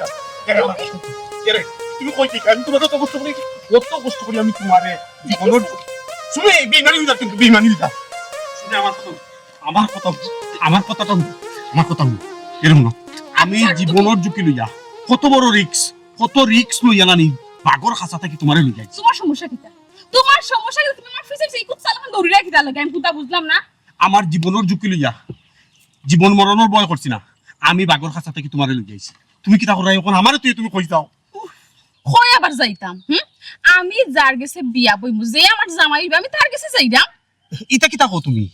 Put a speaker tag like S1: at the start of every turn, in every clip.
S1: দিতা কেরে তুমি কই কি আমি তোমার কত কষ্ট করি আমি তোমারে জীবনের শুনে বেইমানি দিতা কিন্তু বেইমানি দিতা শুনে আমার কথাটা এরকম না আমি জীবনের ঝুঁকি লইয়া কত বড় রিক্স লইয়া নানি বাগর খাঁচা থাকি তোমারে লই যাই
S2: তোমার সমস্যা কি তোমার সমস্যা কি তুমি আমার ফিসে এই কুৎসা লাগান দৌড়ি রাখি লাগে আমি কোনটা বুঝলাম না
S1: আমার জীবনের ঝুঁকি লইয়া জীবন মরণের ভয় করছি না আমি বাগর খাঁচা থাকি তোমারে লই যাইছি তুমি কি তা করাই এখন আমারে তুমি কই দাও
S2: কই আবার যাইতাম আমি যার গেছে বিয়া বইমু যে আমার জামাই আমি তার গেছে যাইরাম
S1: এটা কি তা কও তুমি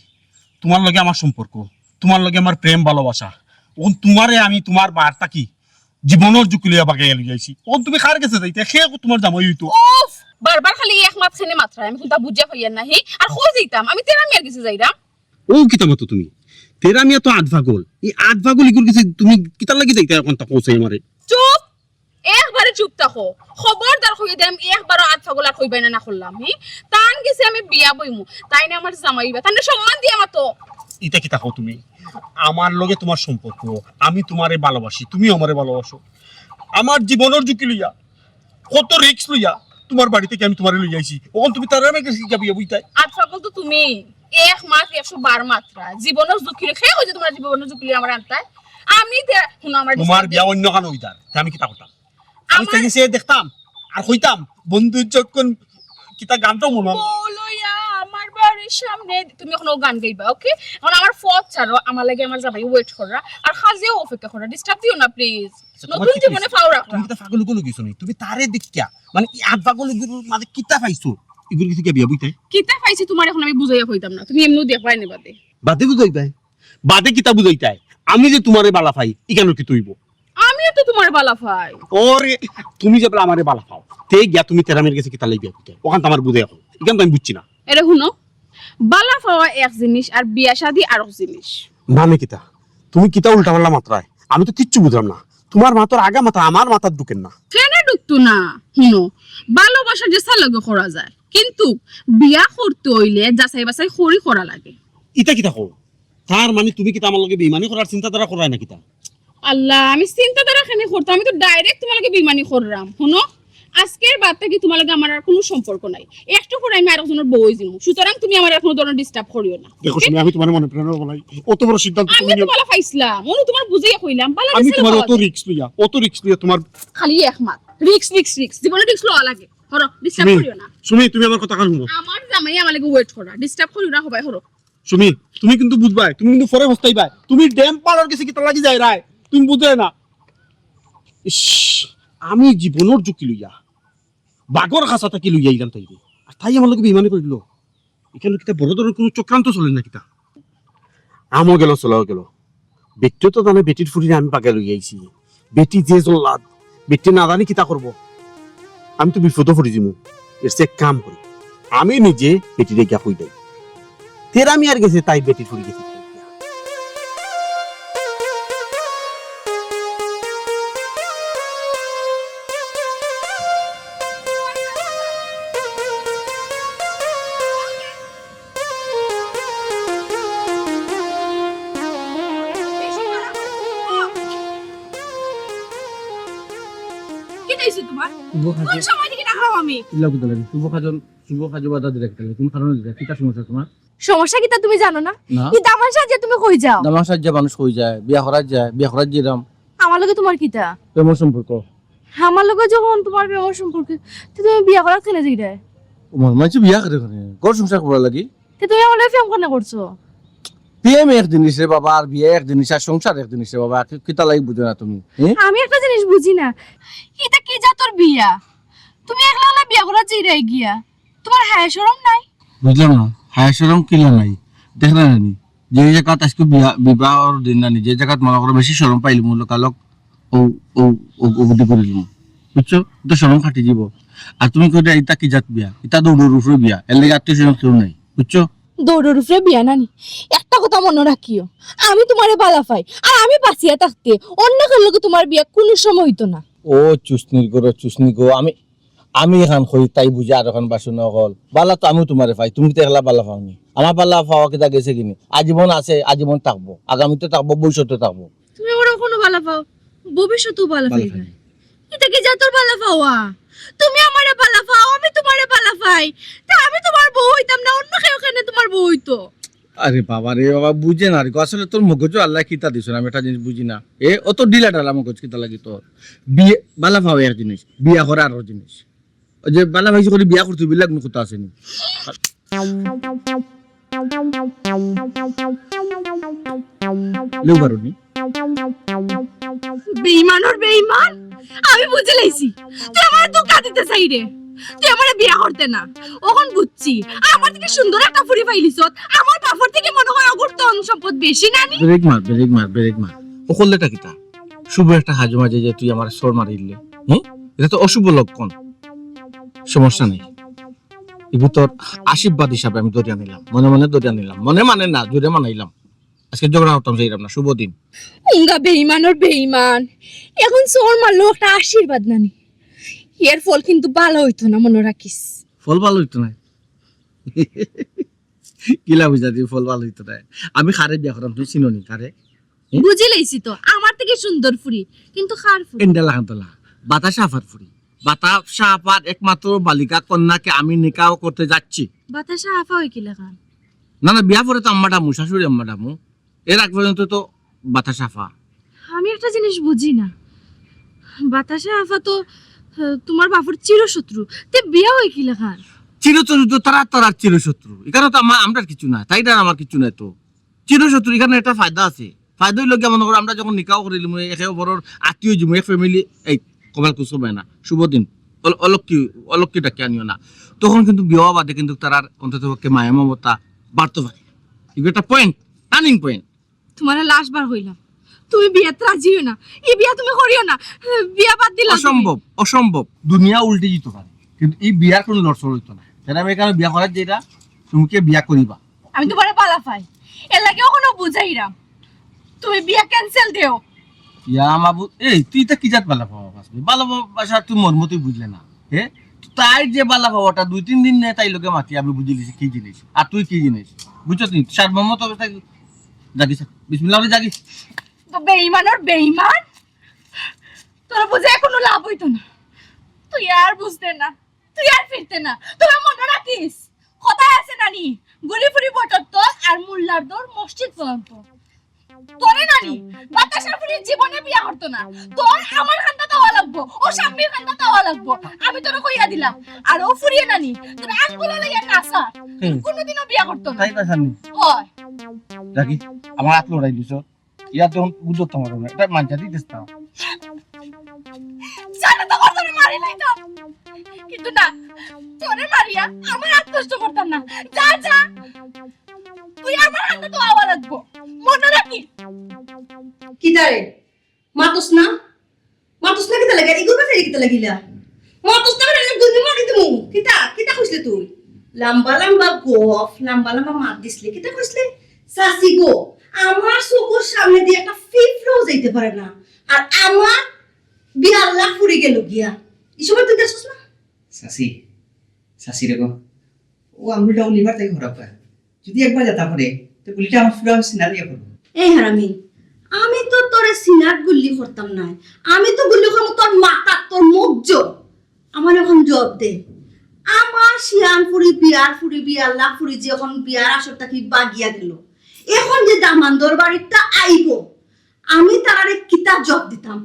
S1: তোমার লগে আমার সম্পর্ক তোমার লগে আমার প্রেম ভালোবাসা ওন তোমারে আমি তোমার বার্তা কি জীবনের ঝুঁকি লইয়া বাগাইয়া লই যাইছি ওন তুমি কার গেছে যাইতে সে তোমার জামাই হইতো
S2: উফ বারবার খালি এক মাত খানে মাত্রা আমি কোনটা বুঝা পাইয়া নাহি আর কই যাইতাম আমি তেরা মিয়ার গেছে যাইরাম
S1: ও কিতা মতো তুমি তেরা মিয়া তো আধ ভাগল এই আধ ভাগল ইগুর কিছু তুমি কিতা লাগি যাইতে এখন তা কইছে আমারে
S2: চুপ একবারে চুপ থাকো খবরদার কই দেম একবারও আট ফাগল আর কইবাই না করলাম তান গেছে আমি বিয়া বইমু তাই না আমার জামাইবা তানে সম্মান দিয়া মাতো
S1: এটা কি তাকো তুমি আমার লগে তোমার সম্পর্ক আমি তোমারে ভালোবাসি তুমি আমারে ভালোবাসো আমার জীবনের ঝুঁকি লইয়া কত রিস্ক লইয়া তোমার বাড়ি থেকে আমি তোমারে লই যাইছি ওখন তুমি তার আমি কাছে যাবি বুইতাই
S2: আট ফাগল তো তুমি এক মাস 112 মাত্রা জীবনের ঝুঁকি রেখে ওই যে তোমার জীবনের ঝুঁকি আমার আনতাই আমি শুনো আমার
S1: তোমার বিয়া অন্য কান হইতার আমি কি তা করতাম আমি চাইছে দেখতাম আর কইতাম বন্ধু যখন কিতা গানটা মনে
S2: বলইয়া আমার বাড়ির সামনে তুমি এখন গান গাইবা ওকে এখন আমার ফোন ছাড়ো আমার লাগে আমার যাবাই ওয়েট করা আর খাজিও অপেক্ষা করা ডিস্টার্ব দিও না প্লিজ নতুন জীবনে পাও রাখো
S1: তুমি তো পাগল গুলো কিছু নেই তুমি তারে দেখিয়া মানে এই আট পাগল মানে কিতা পাইছো এগুলো কিছু কি বিয়া বুইতাই
S2: কিতা পাইছি তোমার এখন আমি বুঝাইয়া কইতাম না তুমি এমনিও দেখবাই না
S1: বাদে বুঝাইতাই বাদে কিতা বুঝাইতাই আমি যে তোমারে বালা পাই ইকানো কি তুইব
S2: আমি তো তোমার বালা পাই
S1: ওরে তুমি যে বলে আমারে বালা পাও তে গিয়া তুমি তেরামের কাছে কিতা লাইবিয়া বুঝাই ওখান তো আমার বুঝাই এখন ইকান তো আমি বুঝছি না
S2: এরে শুনো বালা পাওয়া এক জিনিস আর বিয়া শাদী আর এক জিনিস
S1: মানে কিতা তুমি কিতা উল্টা পাল্লা মাত্রায় আমি তো কিচ্ছু বুঝলাম না তোমার মাথার আগা মাথা আমার মাথার ঢুকেন না
S2: কেন ঢুকতো না শুনো ভালোবাসা যে সালগে করা যায় কিন্তু বিয়া করতে হইলে যাচাই বাছাই খড়ি করা লাগে
S1: ইটা কিতা কও তার মানে তুমি কিতা আমার লগে বেইমানি করার চিন্তা ধারা করাই না কিতা
S2: আল্লাহ আমি চিন্তা ধারা খানি করতাম আমি তো ডাইরেক্ট তোমার লগে বেইমানি করলাম শুনো আজকের বাদ থেকে তোমার লগে আমার আর কোনো সম্পর্ক নাই একটু পরে আমি আরেকজনের বউ হই যাবো সুতরাং তুমি আমার আর কোনো ধরনের ডিস্টার্ব করিও না
S1: দেখো শুনি আমি তোমার মনে প্রেরণা বলাই অত বড় সিদ্ধান্ত
S2: আমি
S1: তুমি
S2: তো বলা পাইছিলাম মনে তোমার বুঝাইয়া কইলাম বালা
S1: আমি তোমার অত রিস্ক লইয়া তোমার
S2: খালি একমাত রিক্স জীবনে রিক্স লওয়া লাগে হরো ডিস্টার্ব করিও না
S1: শুনি তুমি আমার কথা কান শুনো
S2: আমার জামাই আমার লাগে ওয়েট করা ডিস্টার্ব করিও না হবাই হরো
S1: শুনি তুমি কিন্তু বুঝবাই তুমি কিন্তু পরে পস্তাইবাই তুমি ড্যাম পালার কাছে কিতা লাগি যায় রায় তুমি বুঝে না ইস আমি জীবনের ঝুঁকি লইয়া বাগর খাঁচা থাকি লইয়া ইলাম তাইরে আর তাই আমার লগে বেইমানি করিল এখানে কিতা বড় ধরনের কোনো চক্রান্ত চলে না কিতা আমও গেল চলাও গেল বেটিও তো জানে বেটির ফুরিয়ে আমি পাগে লই আইছি বেটি যে জল্লাদ বেটি না জানি কিতা করব আমি তো বিপদ ফুরি দিমু এর সে কাম করি আমি নিজে বেটিরে গিয়া কই দেই তেরা আমি আর গেছে তাই বেটি ফুরি গেছি
S2: কি দিছি তোমার কোন সময় থেকে দেখাও আমি
S3: সমস্যা কি তা তুমি জানো না
S4: না।
S3: কি তামাশা যে তুমি কই যাও
S4: দামাশার যে মানুষ হয়ে যায় বিয়া করার যেরাম
S3: আমার লগে তোমার কিতা
S4: প্রেম সম্পর্ক
S3: আমার লগে যখন তোমার প্রেম সম্পর্কে তো তুমি বিয়া করা কেন যাইরা
S4: তোমার মাঝে বিয়া করে ঘর সংসার করা লাগি
S3: তো তুমি আমার লগে প্রেম কেন করছো
S4: প্রেম এক জিনিস রে বাবা আর বিয়ে এক জিনিস আর সংসার এক জিনিস রে বাবা কিতা লাগি বুঝো না তুমি
S3: আমি একটা জিনিস বুঝি না এটা কি যা তোর বিয়া তুমি একলা একলা বিয়া করা যাইরা গিয়া তোমার হায় শরম নাই
S4: বুঝলাম না হায় সরম কিলা নাই দেখ না নানি যে জায়গাত আজকে বিবাহর দিন নানি যে জায়গাত মনে করো বেশি সরম পাইলি মূল্য কালক ও ও ও বুদ্ধি করে দিলাম বুঝছো তো সরম খাটি দিব আর তুমি কই এটা কি জাত বিয়া এটা দৌড়ের উপরে বিয়া এর লাগে আত্মীয় স্বজন কেউ নাই বুঝছো
S3: দৌড়ের উপরে বিয়া নানি একটা কথা মনে রাখিও আমি তোমারে বালা পাই আর আমি বাঁচিয়া থাকতে অন্য কার লগে তোমার বিয়া কোনো সময় হইতো না
S4: ও চুসনি গো আমি এখান কই তাই বুঝা আর এখন বাসন হল বালা তো আমিও তোমারে পাই তুমি তো একলা বালা পাওনি আমার বালা পাওয়া কিতা গেছে কিনি আজীবন আছে আজীবন থাকবো আগামীতে থাকবো ভবিষ্যতে থাকবো
S3: তুমি ওরা কোনো বালা পাও ভবিষ্যতেও বালা পাই না এটা কি যা তোর বালা পাওয়া? তুমি আমারে বালা পাও, আমি তোমারে বালা পাই, তা আমি তোমার বউ হইতাম না, অন্য কেউ কেন তোমার বউ হইতো?
S4: আরে বাবা রে বাবা, বুঝে না রে, আসলে তোর মগজ আল্লাহ কিতা দিছ, আমি একটা জিনিস বুঝি না। অত ডিলা ডালা মগজ কিতা লাগি তোর? বিয়ে বালা পাও এক জিনিস, বিয়া করা আরো জিনিস। ওই যে বালা ভাইসি করে বিয়া করতে বিলাক কথা আসেনি। লেউ পারোনি
S3: বেঈমানর বেঈমান, আমি বুঝে লাইছি তুই আমার ধোকা দিতে চাই রে। তুই আমারে বিয়া করতে না, ওখন বুঝছি আমার থেকে সুন্দর একটা ফুরি পাইলিস। আমার বাপর থেকে মনে হয় অগুর ধন সম্পদ বেশি নানি।
S4: ব্রেক মার ব্রেক মার ব্রেক মার। ও করলেটা কিতা? শুভ একটা হাজু মাঝে যে তুই আমার সর মারিলে, হ্যাঁ, এটা তো অশুভ লক্ষণ। সমস্যা নেই, এগুলো তোর আশীর্বাদ হিসাবে আমি দরিয়া নিলাম, মনে মনে দরিয়া নিলাম, মনে মানে না জোরে মানাইলাম। আজকে ঝগড়া হতাম সেইরাম না। শুভ দিন।
S3: উঙ্গা বেঈমানর বেঈমান, এখন চোর মারলো একটা আশীর্বাদ নানি, এর ফল কিন্তু ভালো হইতো না, মনে রাখিস।
S4: ফল ভালো হইতো না? কিলা বুঝা দিয়ে ফল ভালো হইতো না? আমি খারে বিয়া করাম, তুই চিননি খারে?
S3: বুঝে লাইছি তো, আমার থেকে সুন্দর ফুরি, কিন্তু খার ফুরি।
S4: এন্ডালা হান্তলা বাতাসা আফার ফুরি, বাতাসা আফার একমাত্র বালিকা কন্যাকে আমি নিকাহ করতে যাচ্ছি।
S3: বাতাসা আফা হই কি লেখা?
S4: না না, বিয়া পরে তো আম্মা ডামু, শাশুড়ি আম্মা ডামু, এর আগ পর্যন্ত তো বাতাসা আফা।
S3: আমি একটা জিনিস বুঝি না, বাতাসা আফা তো তোমার বাপুর চিরশত্রু, তে বিয়া হই কি লেখা?
S4: চিরশত্রু তারা তারার চিরশত্রু, এখানে তো আমরা কিছু না, তাই না? আমার কিছু নাই তো চিরশত্রু। এখানে একটা ফায়দা আছে, ফায়দা হইল গিয়ে মনে করো আমরা যখন নিকাহ করিলাম একে বড় আত্মীয় জমু, এক ফ্যামিলি, এই কবাল কুসো না, শুভ দিন অলক্ষী ডাকে আনিও না, তখন কিন্তু বিবাহ বাদে কিন্তু তার অন্তত পক্ষে মায়া মমতা বাড়তে পারে। এগুলো একটা পয়েন্ট, টার্নিং পয়েন্ট।
S3: তোমার লাশ বার হইলাম, তুমি বিয়াতে রাজি হই না, এই বিয়া তুমি করিও না, বিয়া বাদ দিলা।
S4: অসম্ভব অসম্ভব, দুনিয়া উল্টে যেতে পারে, কিন্তু এই বিয়ার কোনো লড়সড় হইতো না। সেটা আমি এখানে বিয়া করার যেটা তুমি কে বিয়া করিবা,
S3: আমি তোমারে পালা পাই, এর লাগে ওখানে বুঝাইরাম, তুমি বিয়া ক্যান্সেল দেও।
S4: ইয়া মাবু, এই তুই তা কি জাত বালা পাওয়া পাসবি? বালা বাসা তুই মর্ম তুই বুঝলে না, হে? তাই যে বালা পাওয়াটা 2-3 দিন নে তাই লোকে মাতি আমি বুঝে লিছি কি জিনিস, আর তুই কি জিনিস বুঝছ? তুই সার্বমত অবস্থা জাগিস, বিসমিল্লাহ জাগিস।
S3: তো বেঈমানর বেঈমান, তোর বুঝে কোনো লাভ হইতো না, তুই আর বুঝতে না, তুই আর ফিরতে না। তুমি মনে রাখিস, কথায় আছে নানি, গুলি ফুরি বটর তো আর মোল্লার দর মসজিদ পর্যন্ত। তোরে নানি বাতাসের ফুরি জীবনে বিয়া করতো না, তোর আমার খান্দা দেওয়া লাগবো, ও স্বামীর খান্দা দেওয়া লাগবো, আমি তোরে কইয়া দিলাম। আর ও ফুরিয়ে নানি তোর আঙ্গুলে লাইয়া নাসা, কোনোদিনও বিয়া করতো না।
S4: তাই না জানি
S3: হয়
S4: জাগি, আমার হাত লড়াই দিছ, ইয়া তখন বুঝত তোমার না, এটা মানজা দিতেছ না।
S3: জানা তো তোরে মারি লাইতাম, কিন্তু না, তোরে মারিয়া আমার হাত নষ্ট করতাম না। যা যা, তুই আমার হাতে তো আওয়া লাগবো, মনে রাখিস।
S5: কিদারে মাতুস না কিতা লাগা ইগো বাসে কিতা লাগিলা মাতুস না রে গুলি মারি দিমু কিতা কইছলে তুই লম্বা লম্বা গফ লম্বা লম্বা মার দিছলে কিতা কইছলে সাসি গো আমার চোখের সামনে দিয়ে একটা ফিফরাও যাইতে পারে না আর আমার বিয়ার লাখ ফুরি গেল গিয়া এই সময় তুই দেখছস না
S6: সাসি রে গো ও আঙুলটা লিভার থেকে খারাপ হয় যদি একবার যেতে পারে তো গুলিটা আমার পুরো সিনারিয়া করবো
S5: এই হারামি আমি তো তোরে সিনার গুল্লি করতাম না আমি তো গুল্লি করব তোর মাথা তোর মুখ জো আমার এখন জব দে আমার শিয়ানপুরি বিয়ার লাফুরি যে এখন বিয়ার আসরটা কি বাগিয়া দিল এখন যে দামান দরবারিটা আইব আমি তারারে কিতা জব দিতাম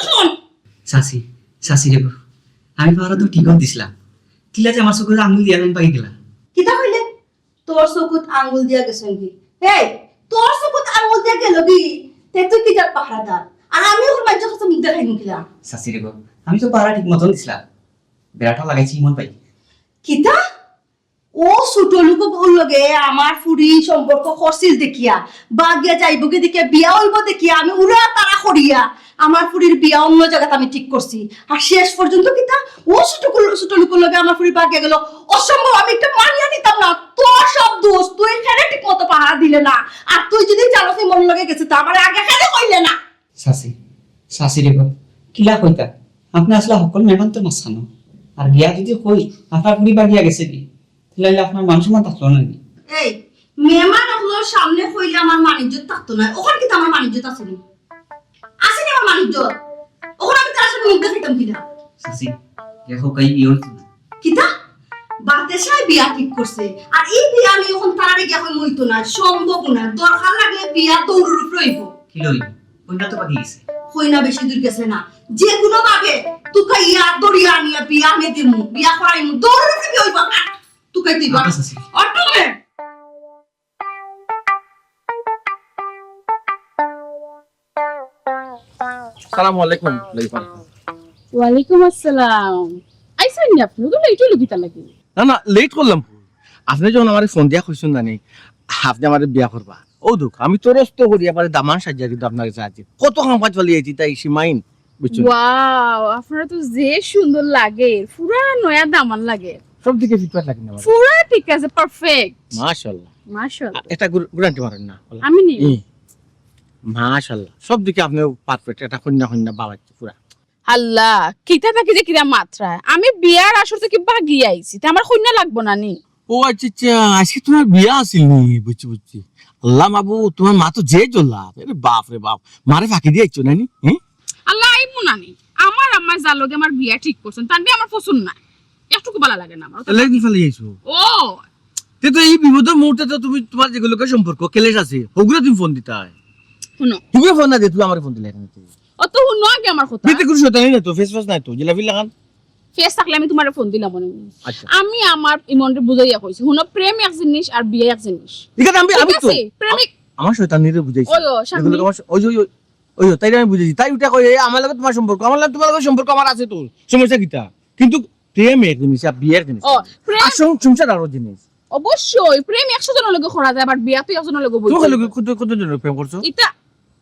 S5: শুন
S6: সাসি রে গো আমি পারা তো ঠিক দিছিলাম কিলা যে আমার চোখে আঙুল দিয়া আমি পাই গেলা
S5: কিতা কইলে তোর চকুত আঙ্গুল দিয়া গেছেন কি এই তোর চকুত আঙ্গুল দিয়া গেল কি তে তুই কিতা পাহারাদার আর আমি ওর মাঝে কথা মুখ দেখাই মুখিলা
S6: সাসি রে গো আমি তো পারা ঠিক মতন দিছিলাম বেড়াটা লাগাইছি ইমন পাই
S5: কিতা ও ছোট লোক লগে আমার ফুরি সম্পর্ক করছিল দেখিয়া বাগিয়া যাইবকে দেখিয়া বিয়া হইব দেখিয়া আমি উড়া তারা করিয়া আমার ফুরির বিয়া অন্য জায়গাতে আমি ঠিক করছি আর শেষ পর্যন্ত কিতা ও ছোট লোক লগে আমার ফুরি বাগিয়া গেল অসম্ভব আমি একটা মানিয়া নিতাম না তোর সব দোষ তুই এখানে ঠিক মতো পাহারা দিলে না আর তুই যদি জানোস মন লগে গেছে তা আমার আগে কেন কইলে না
S6: সাসি রে গো কিলা কইতা আপনি আসলে সকল মেহমান তো নাসানো আর বিয়া যদি কই আপনার পুরি বাগিয়া গেছে কি তাহলে আপনার মান সম্মান থাকলো না নি
S5: এই মেহমান আপনার সামনে কইলে আমার মানিজ্য থাকতো না ওখানে কিন্তু আমার মানিজ্য আছে নি আমার মানিজ্য ওখানে আমি তার সাথে মুখ বুঝে খাইতাম কিনা
S6: সাসি দেখো কাই ইও
S5: কিতা বাতে সাই বিয়া ঠিক করছে আর এই বিয়া আমি এখন তারে গিয়া হই মইতো না সম্ভব না দরকার লাগলে বিয়া দৌড়ুর উপর হইব
S6: কি লই কইনা তো বাকি গেছে
S5: কই না বেশি দূর গেছে না যে কোনো ভাবে তুই ইয়া দড়িয়া নিয়া বিয়া মে দিমু বিয়া করাইমু দৌড়ুর উপর বিয়া হইব তুই তুই
S6: আচ্ছা সাসি
S5: অটলে
S4: সালামু আলাইকুম লাইফা
S2: ওয়ালাইকুম আসসালাম আইসেন নি আপনি তো লেট হলো কিতা লাগি
S4: না না লেট করলাম আপনি যখন আমার ফোন দিয়া কইছেন জানি আপনি আমার বিয়া করবা ও দুঃখ আমি তো রস্ত করি আবার দামান সাজিয়া কিন্তু আপনার কাছে আছি কত কাম কাজ চলে যাইছি তাই সীমাইন বুঝছেন
S2: ওয়াও আপনারা তো যে সুন্দর লাগে পুরা নয়া দামান লাগে
S4: সব দিকে ফিটফাট লাগে না আমার
S2: পুরা ঠিক আছে পারফেক্ট
S4: মাশাআল্লাহ
S2: মাশাআল্লাহ
S4: এটা গ্যারান্টি মারেন না
S2: আমি নি
S4: মাশাআল্লাহ সব দিকে আপনি পারফেক্ট এটা কন্যা কন্যা বাবা পুরা
S2: আল্লাহ কিতা থাকি যে কিরা মাত্রা আমি বিয়ার আসর থেকে ভাগি আইছি তা আমার কন্যা লাগবো না নি
S4: ও আচ্ছা আচ্ছা আজকে তোমার বিয়া আছিল নি বুঝছি বুঝছি আল্লাহ মাবু তোমার মা তো যে জ্বললা আরে বাপ রে বাপ মারে ফাঁকি দিয়েছো না নি হ্যাঁ
S2: আল্লাহ আইবো না নি আমার আম্মা যার লগে আমার বিয়া ঠিক করছেন তার বিয়ে আমার পছন্দ না একটুকু ভালো লাগে না আমার
S4: লেগে ফেলে যাইছো
S2: ও
S4: তো এই বিপদের মুহূর্তে তো তুমি তোমার যেগুলোকে সম্পর্ক কেলেশ আছে ওগুলো তুমি ফোন দিতে হয়
S2: শুনো
S4: তুমি ফোন না দিয়ে তুমি আমার ফোন দিলে
S2: ও তো শুনো আগে আমার কথা
S4: বিতে কোনো শয়তানি না তো ফেস ফেস নাই তো জিলাপি লাগান
S2: ফেস থাকলে আমি তোমার ফোন দিলাম মনে মনে।
S4: আচ্ছা
S2: আমি আমার ইমনরে বুঝাইয়া কইছি শুনো প্রেম এক জিনিস আর বিয়ে এক জিনিস
S4: ঠিক আছে আমি
S2: ঠিক
S4: আমি তো
S2: আছে প্রেমিক
S4: আমার শয়তানিরে বুঝাইছি
S2: ওই ও শামিনী
S4: এগুলো আমার ওই ওই ওই তাই আমি বুঝেছি তাই ওটা কই আমার লগে তোমার সম্পর্ক আমার লগে তোমার লগে সম্পর্ক আমার আছে তো সমস্যা কিটা কিন্তু প্রেম এক জিনিস আর বিয়ে এক জিনিস
S2: ও প্রেম
S4: আর সংসার আরো জিনিস
S2: অবশ্যই প্রেম 100 জনের লগে করা যায় বাট বিয়া তো একজনের লগে
S4: তুমি
S2: বলছি
S4: লগে কত কত জন প্রেম করছো
S2: এটা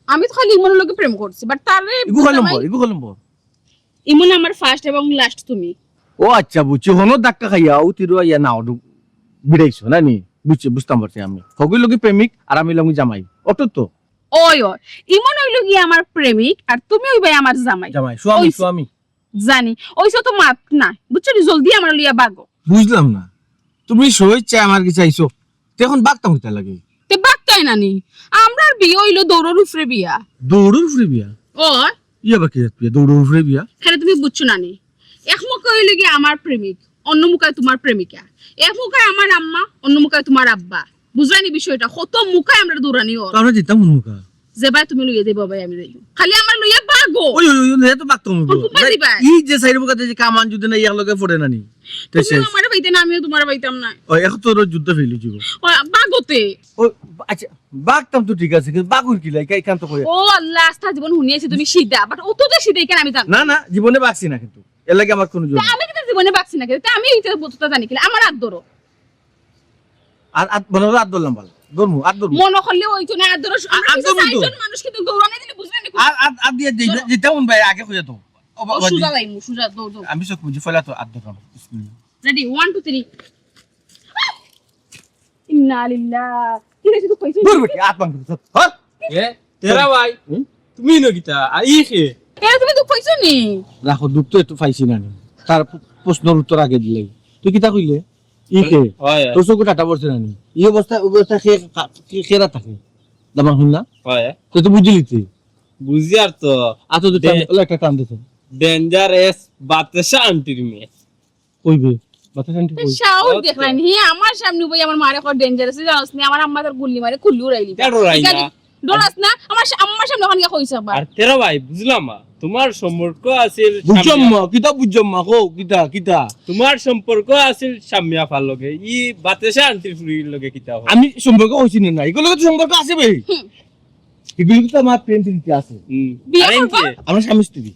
S2: আমি তো খালি ইমনের লগে প্রেম করছি বাট তারে
S4: ইগু হলম
S2: ইমন আমার ফার্স্ট এবং লাস্ট তুমি
S4: ও আচ্ছা বুঝছি হনো ধাক্কা খাইয়া ও তিরো ইয়া নাও বিড়াইছো না নি বুঝছি বুঝতাম পারছি আমি হগুই লগে প্রেমিক আর আমি লগে জামাই অটো তো
S2: ওই ওই ইমন হইলো গিয়ে আমার প্রেমিক আর তুমি হইবে আমার জামাই
S4: জামাই স্বামী
S2: ওই-
S4: স্বামী
S2: জানি ওইসব তো মাত না বুঝছো নি? জলদি আমার লইয়া বাগো
S4: বুঝলাম না তুমি সইছে আমার কি চাইছো এখন বাগতাম হইতা লাগে
S2: তে বাগতাই নানি আমরার বিয়ে হইলো দৌড়র উপরে বিয়া
S4: দৌড়ুর ফ্রি বিয়া
S2: ও
S4: ইয়া বাকি বিয়া দৌড়ুর ফ্রি বিয়া
S2: খালি তুমি বুঝছো নানি এক মুখে হইলো গিয়ে আমার প্রেমিক অন্য মুখায় তোমার প্রেমিকা এক মুখায় আমার আম্মা অন্য মুখায় তোমার আব্বা বুঝলানি বিষয়টা কত মুখায় আমরা দৌড়ানি ওর
S4: তো আমরা যেতাম মুখা
S2: যে ভাই তুমি লইয়া দেবো ভাই আমি লইও খালি আমার লইয়া বাগো
S4: ওই ওই ওই তো বাগতাম
S2: কোন কুপাজি ভাই?
S4: ই যে সাইড মুখাতে যে কামান যদি না ইয়ার লগে পড়ে নানি তো
S2: তুমি
S4: শেষ
S2: আমার বাইতে না আমিও তোমার বাইতাম না
S4: ওই এখন তো যুদ্ধ ফেলি যাব
S2: ও, বাগোতে
S4: ও আচ্ছা বাগতাম তো ঠিক আছে কিন্তু বাগুর কি লাই কাই কাম তো কই
S2: ও আল্লাহ আস্থা জীবন শুনিয়েছি তুমি সিধা বাট ও তো সিধা কেন আমি জানি
S4: না না জীবনে বাগছি না কিন্তু এর লাগে আমার কোনো জোর
S2: তা আমি কিন্তু জীবনে বাঁচছি না কিন্তু আমি এইটা বলতে জানি কি আমার হাত ধরো
S4: আর আর বলো আর দরলাম ভালো দরমু আর দরমু
S2: মনে করলে ওই তো না হাত ধরো আমরা
S4: হাত
S2: কিছু
S4: ধরবো তো।
S2: চারজন মানুষ কিন্তু দৌড়ানি দিলে বুঝলেন না
S4: আর আর আর দিয়ে যেতাম ভাই আগে কইয়া তো
S2: সুজা লাইমু সুজা দৌড় দৌড়
S4: আমি সব বুঝি ফেলা তো আর দরলাম বিসমিল্লাহ
S2: রেডি 1 2 3 ইন্না লিল্লাহ কি রে তুই কইছিস
S4: দূর বেটি আত বাঙ্গ হর
S7: এ তেরা ভাই তুমি নগিতা আই খে
S2: এ তুমি তো কইছো নি
S4: রাখো দুঃখ তো একটু পাইছি না তার প্রশ্নের উত্তর আগে দিলে তুই কিতা কইলে ইকে
S7: হয়
S4: তোর চোখ টাটা পড়ছে না এই অবস্থা খেরা থাকে দামান শুন না
S7: হয়
S4: তুই তো বুঝলি তুই
S7: বুঝি আর তো
S4: আতো তো একটা টান দিছে
S7: ডেঞ্জারাস বাতাসা আন্টির মেয়ে
S4: কইবে বাতা শান্তি কই
S2: শাও দেখলেন হি আমার সামনে বই আমার মারে কর ডেঞ্জারাস জানোস নি আমার আম্মা তার গুল্লি মারে খুল্লু রাইলি
S7: কেন রাই না?
S2: ডরাস না আমার আম্মার সামনে ওখানে কইছ আবার
S7: আর তেরা ভাই বুঝলাম মা তোমার সম্পর্ক আছে
S4: বুঝছম কিতা বুঝছম কো কিতা কিতা
S7: তোমার সম্পর্ক আছে সামিয়া ফাল লগে ই বাতাসা আন্টির ফুরির লগে কিতা হয়
S4: আমি সম্পর্ক হইছি না এগুলো তো সম্পর্ক আছে ভাই এগুলো তো আমার প্রেম প্রীতি আছে
S2: বিয়ে
S7: আরে
S2: করবা?
S7: কি
S4: আমরা স্বামী স্ত্রী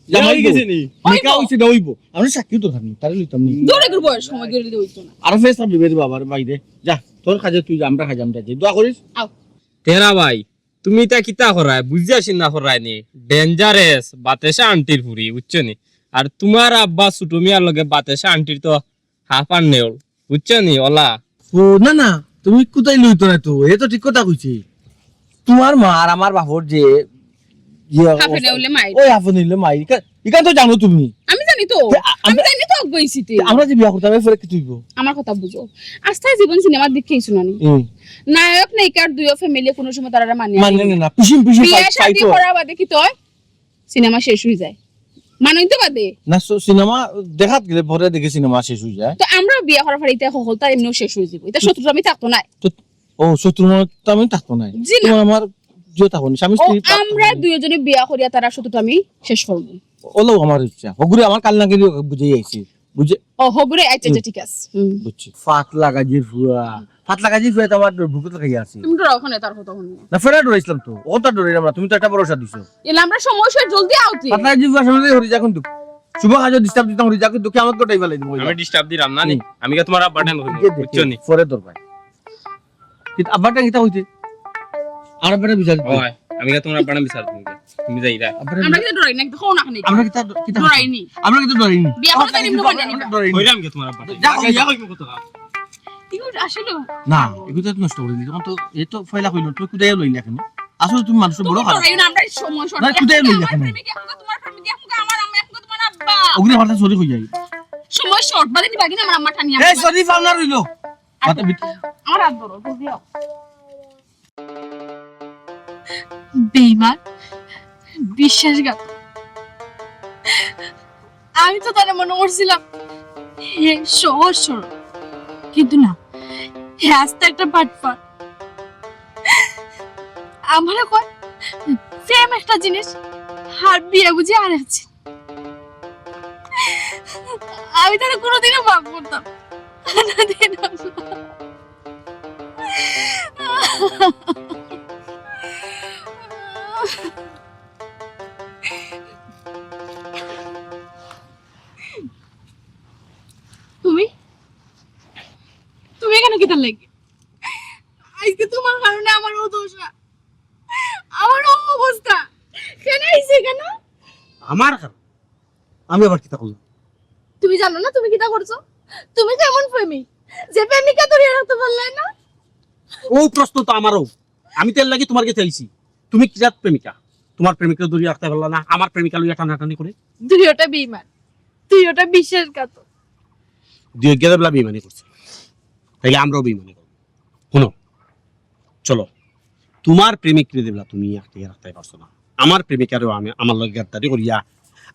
S7: জামাই গেছে নি
S4: নিকা হইছে না হইব আমরা সাক্ষী তো থাকি তারে লইতাম নি
S2: দৌড়ে গেল বয়স সময় গেলে দিতে হইতো না
S4: আর ফেস থাকবি বের বাবার বাইরে যা তোর কাজে তুই যা, আমরা কাজে আমরা যাই দোয়া করিস
S2: আও
S7: তেরা ভাই তুমি তা কিতা করায় বুঝি আসি না করায় নি ডেঞ্জারাস বাতাসা আন্টির ফুরি বুঝছো নি আর তোমার আব্বা ছোট মিয়ার লগে বাতাসা আন্টির তো হাফ আর নেওল বুঝছো নি ওলা
S4: ও না না তুমি কোথায় লইতো না তো এ তো ঠিক কথা কইছি তোমার মা আর আমার বাপর যে
S2: হাফে নেউলে মাই
S4: ওই হাফে নিলে মাই ইকান তো জানো তুমি
S2: আমি জানি তো আমি জানি তো বইছিতে
S4: আমরা যে বিয়া করতাম এরপরে কি তুইব
S2: আমার কথা বুঝো আস্থা জীবন সিনেমার দিক খেয়েছো নানি নায়ক নায়িকার দুইও ফ্যামিলি কোনো সময় তারা মানে
S4: মানে না পিছিম পিছিম
S2: বিয়ে শাদী
S4: ফাইটো
S2: করা বাদে কি তয় সিনেমা শেষ হয়ে যায় মানুষ তো বাদে
S4: না সিনেমা দেখাত গেলে পরে দেখে সিনেমা শেষ হয়ে যায়
S2: তো আমরা বিয়া করার পরে এটা হলতা এমনিও শেষ হয়ে যাবো এটা শত্রু আমি থাকতো না
S4: তো ও শত্রু তো আমি থাকতো নাই
S2: জি না।
S4: তোমার আমার যে থাকো স্বামী
S2: ও
S4: স্ত্রী
S2: আমরা দুইজনে বিয়া করিয়া তারা শত্রু আমি শেষ করবো
S4: ওলো আমার ইচ্ছা হগুরে আমার কাল নাকি বুঝে আইছি বুঝে
S2: ও হবরে আচ্ছা আচ্ছা ঠিক আছে
S4: বুঝছি ফাট লাগাজির ফুয়া ফাট লাগাজির ফুয়া তো আমার বুকুত লাগাই আছে
S2: তুমি তো ওখানে তার কথা শুনি
S4: না ফেরা ডরাইছিলাম তো ও তো ডরাইলাম না তুমি তো একটা ভরসা দিছো
S2: এলা আমরা সময় শেষ জলদি আউতি
S4: ফাট লাগাজির ফুয়া সামনে হরি যা কিন্তু শুভ কাজ ডিস্টার্ব দিতাম হরি যা কিন্তু কেমন কোটাই ফেলাই দিব
S7: আমি ডিস্টার্ব দিলাম না নি আমি কি তোমার আব্বা টাইম বুঝছো নি
S4: পরে দরবার কিন্তু আব্বাটা কিতা হইছে আর আব্বাটা বিচার
S7: হয় আমি কি তোমার আব্বা টাইম বিচার দিই তুমি যাইরা
S2: আমরা কিন্তু ডরাই না দেখো না খানি
S4: আমরা কিতা কিতা
S2: ডরাইনি
S4: আমরা কিতা ডরাইনি
S2: বিয়া করতে নিম্ন বানি না
S7: কইলাম কি তোমার আব্বা
S4: যা, যা।
S7: যা কইবো কত
S2: ইউ আসলে
S4: না এগুলো তো নষ্ট করে দিলি তখন তো এই তো ফয়লা কইল তুই কুদাই লইলা কেন আসলে তুমি মানুষের বড় খারাপ
S2: ডরাই না আমরা সময় শেষ
S4: না, কোথায় লইলা
S2: আমার
S4: কেন?
S2: প্রেমিক এখন তোমার প্রেমিক এখন আমার আমি এখন তোমার আব্বা
S4: ওগুলো হঠাৎ সরি হয়ে যায়
S2: সময় শর্ট বাদে দিবা কিনা আমার আম্মা ঠানি
S4: এই সরি ফাউনার হইলো মাথা বিট
S2: আমার হাত ধরো জলদি আও
S3: বেইমান বিশ্বাসঘাত আমি তো তার মনে করছিলাম হে সহজ সরল কিন্তু না হে আস্তে একটা বাটপার আমার কয় প্রেম একটা জিনিস আর বিয়ে বুঝি আর আছে আমি তাহলে কোনোদিনও ভাব করতাম কোনোদিনও না।
S2: তুমি তুমি এখানে কি তার লাগে আজকে তোমার কারণে আমার ও দোষ না আমার ও অবস্থা কেন আইছে কেন
S1: আমার কারণ আমি আবার কিতা করলাম
S3: তুমি জানো না তুমি কিটা করছো তুমি কেমন প্রেমিক যে প্রেমিকা ধরে রাখতে পারলে না
S1: ও প্রশ্ন তো আমারও আমি তেল লাগি তোমার কাছে আইছি তুমি কিরাত প্রেমিকা তোমার প্রেমিককে দূরে রাখতে পারলা না আমার প্রেমিকা লইয়া টানাটানি করে
S3: তুই ওটা বেইমান তুই ওটা বিশ্বাসঘাত
S1: দুই গেদবলা বেইমানি করছে তাইলে আমরাও বেইমানি করবো শোনো চলো তোমার প্রেমিককে দেবলা তুমি আটকে রাখতে পারছো না আমার প্রেমিকারও আমি আমার লগে গাদ্দারি করিয়া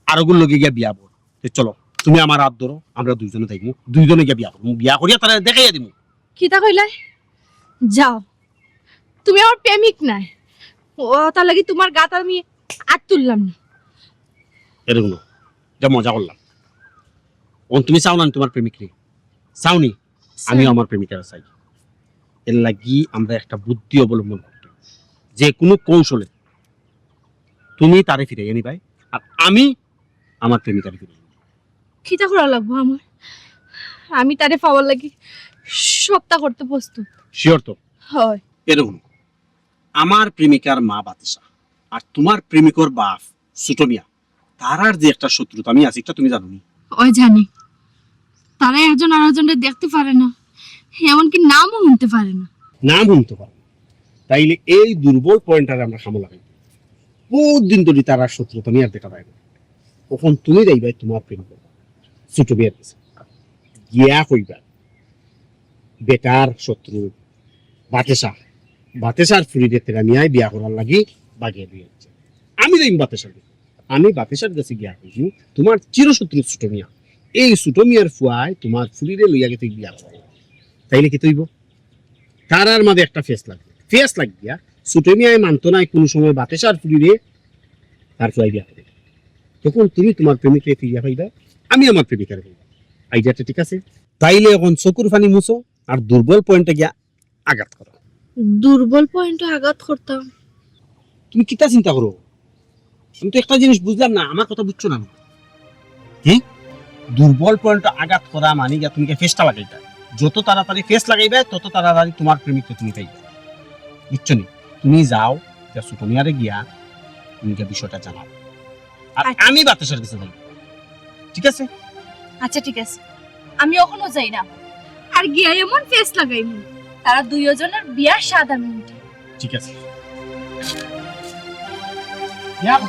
S1: আরোগুর লগে গিয়া বিয়া বল চলো তুমি আমার হাত ধরো আমরা দুইজনে থাকবো দুইজনে গিয়া বিয়া করবো বিয়া করিয়া তারা দেখাইয়া দিব
S3: কিটা কইলাই যাও তুমি আমার প্রেমিক নাই ও তার লাগি তোমার গাত আমি আর তুললাম না
S1: এরকম না, এটা মজা করলাম তুমি চাও না তোমার প্রেমিক রে চাওনি আমিও আমার প্রেমিকার চাই এর লাগি আমরা একটা বুদ্ধি অবলম্বন করতে হবে। যে কোনো কৌশলে তুমি তারে ফিরে এনে ভাই আর আমি আমার প্রেমিকার ফিরে
S3: কিটা করা লাগবো আমার আমি তারে পাওয়ার লাগি সপ্তাহ করতে প্রস্তুত
S1: শিওর তো
S3: হয়
S1: এরকম আমার প্রেমিকার মা বাতিসা আর তোমার প্রেমিকর বাপ সুটমিয়া তারার যে একটা শত্রুতা আমি আছি এটা তুমি জানো নি
S3: ওই জানি তারা একজন আরেকজনকে দেখতে পারে না এমনকি নামও শুনতে পারে না
S1: নাম শুনতে পারো তাইলে এই দুর্বল পয়েন্টটারে আমরা সামলা লাগাই বহুত দিন ধরে তারা শত্রুতা নিয়ে আর দেখা পায় না তখন তুমি যাইবা তোমার প্রেমিক ছোট বিয়ের কাছে গিয়া কইবা বেটার শত্রু বাতেসার ফুরিদের তেরা নিয়ে বিয়া করার লাগি বাগিয়ে দিয়ে যাচ্ছে আমি যাইম আমি বাতেসার কাছে গিয়া কইছি তোমার চিরশত্রু ছোট মিয়া এই ছোট মিয়ার ফুয়ায় তোমার ফুরিরে লইয়া গেছে বিয়া করা তাইলে কি তৈব তারার মাঝে একটা ফেস লাগিয়া ছোট মিয়ায় মানতো নাই কোনো সময় বাতেসার ফুরিরে তার ফুয়াই বিয়া করে তখন তুমি তোমার প্রেমিককে ফিরিয়া পাইবা আমি আমার প্রেমিকার পাইবা আইডিয়াটা ঠিক আছে তাইলে এখন চকুর পানি মুছো আর দুর্বল পয়েন্টে গিয়া আঘাত করো
S3: দুর্বল পয়েন্টে আঘাত করতাম
S1: তুমি কিতা চিন্তা করো আমি তো একটা জিনিস বুঝলাম না আমার কথা বুঝছো না হ্যাঁ দুর্বল পয়েন্টে আঘাত করা মানে গিয়া তুমি ফেসটা লাগাইবা যত তাড়াতাড়ি ফেস লাগাইবে তত তাড়াতাড়ি তোমার প্রেমিককে তুমি পাইবে বুঝছো নি তুমি যাও সুটমিয়ারে গিয়া তুমি বিষয়টা জানাও আর আমি বাতাসের কাছে যাই ঠিক আছে
S3: আচ্ছা ঠিক আছে আমি ওখানেও যাই না আর গিয়া এমন ফেস লাগাইমু তারা দুইজনের বিয়ার সাদা মিনিটে
S1: ঠিক আছে যাও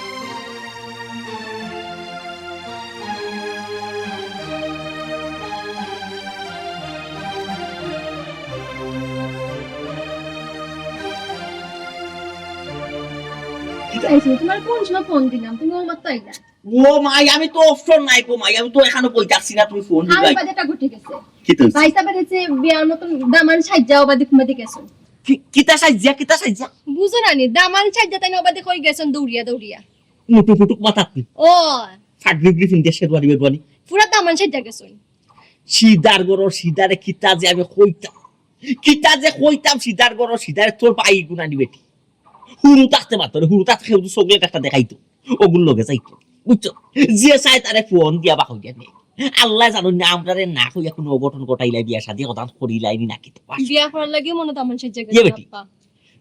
S3: তোমার কোন সময় ফোন দিলাম তুমি আমার তাই না
S8: ও মাই আমি তো অপশন নাই গো মাই আমি তো এখানে কই যাচ্ছি না তুমি ফোন
S3: আমি
S8: দিলাই
S3: বাদে একটা ঘটে গেছে
S8: কি তো
S3: ভাই সাহেবের যে বিয়ার মতন দামান সাজ্জাও বাদে কুমাতে গেছেন
S8: কিতা সাইজা
S3: বুঝো না নি দামান সাজ্জা তাই না বাদে কই গেছেন দৌড়িয়া দৌড়িয়া
S8: মুটু মুটু মাথা
S3: ও
S8: ফাগলি গ্রিফিন দেশে বাড়ি বাড়ি
S3: পুরা দামান সাজ্জা গেছেন
S8: সিদার গরো সিদারে কিতা যে আমি কইতাম সিদার গরো সিদারে তোর পাই গুনা নিবে হুরু থাকতে পারতো হুরু থাকতে শুধু চকলেট একটা দেখাইতো ওগুলো লগে যাইতো বুঝছো যে চাই তারে ফোন দিয়া বাহু দিয়া নেই আল্লাহ জানো না আমরা না কইয়া কোনো অঘটন ঘটাইলাই বিয়া শাদি কথা করিলাইনি নাকি তো
S3: বিয়া করার লাগি মনে দামান সাজ্জা
S8: ইয়ে
S3: গেছে
S8: বেটি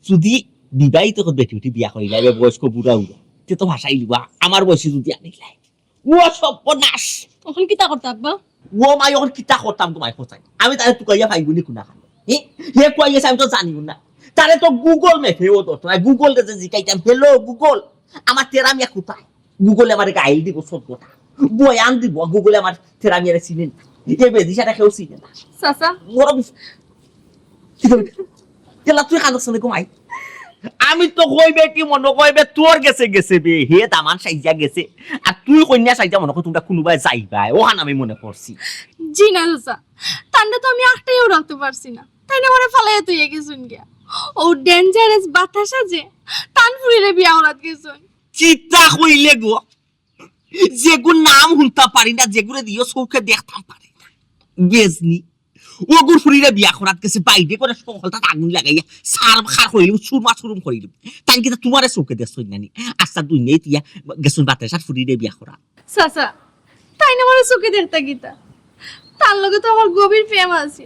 S8: যদি বিবাহিত বেটি উঠি বিয়া করিলাই বয়স্ক বুড়া উড়া তে তো ভাষাই লিবা আমার বয়সে যদি আনিলাই ও সর্বনাশ
S3: এখন কিতা করতে আব্বা
S8: ও মাই ওর কিতা করতাম তোমায় কোথায় আমি তারে তুকাইয়া পাইগুনি কোনা খান হে কইয়াছে আমি তো জানিও না তারে তো গুগল ম্যাপে ও তো গুগল কে জিকাইতাম হ্যালো গুগল আমার তেরামিয়া কোথায় গুগলে আমার গাইল দিব সব কথা বয়ান দিব গুগলে আমার তেরামিয়ারে চিনেন এ বেদিশাটা কেউ চিনে না
S3: চাচা
S8: বড় কেলা তুই কাঁদছ না কমাই আমি তো কই বেটি মনে কইবে তোর গেছে বে হে দামান সাইজা গেছে আর তুই কন্যা সাইজা মনে কই তোমরা কোনোবাই যাইবা ওখান আমি মনে করছি
S3: জি না চাচা তান্ডা তো আমি একটাইও রাখতে পারছি না তাই না মানে ফালাইয়া তুই গেছুন গিয়া ও ডেঞ্জারাস বাতাসা যে তানপুরিরে বিয়া হরাত গেছুন
S8: চিতা কইলে গো যেগুর নাম শুনতে পারি না যেগুলো দিও চৌকে দেখতাম পারি না গেজনি ওগুর ফুরিরে বিয়া করাত গেছে বাইরে করে সকলটা আগুন লাগাইয়া সার খার করিলাম সুরুম করিলাম তাই কিন্তু তোমারে চৌকে দেখছ নানি আচ্ছা দুই নেই তিয়া গেছুন বাতে সার ফুরিরে বিয়া করা
S3: চাচা তাই না মানে চোখে দেখতা গীতা তার লগে তো আমার গভীর প্রেম আছে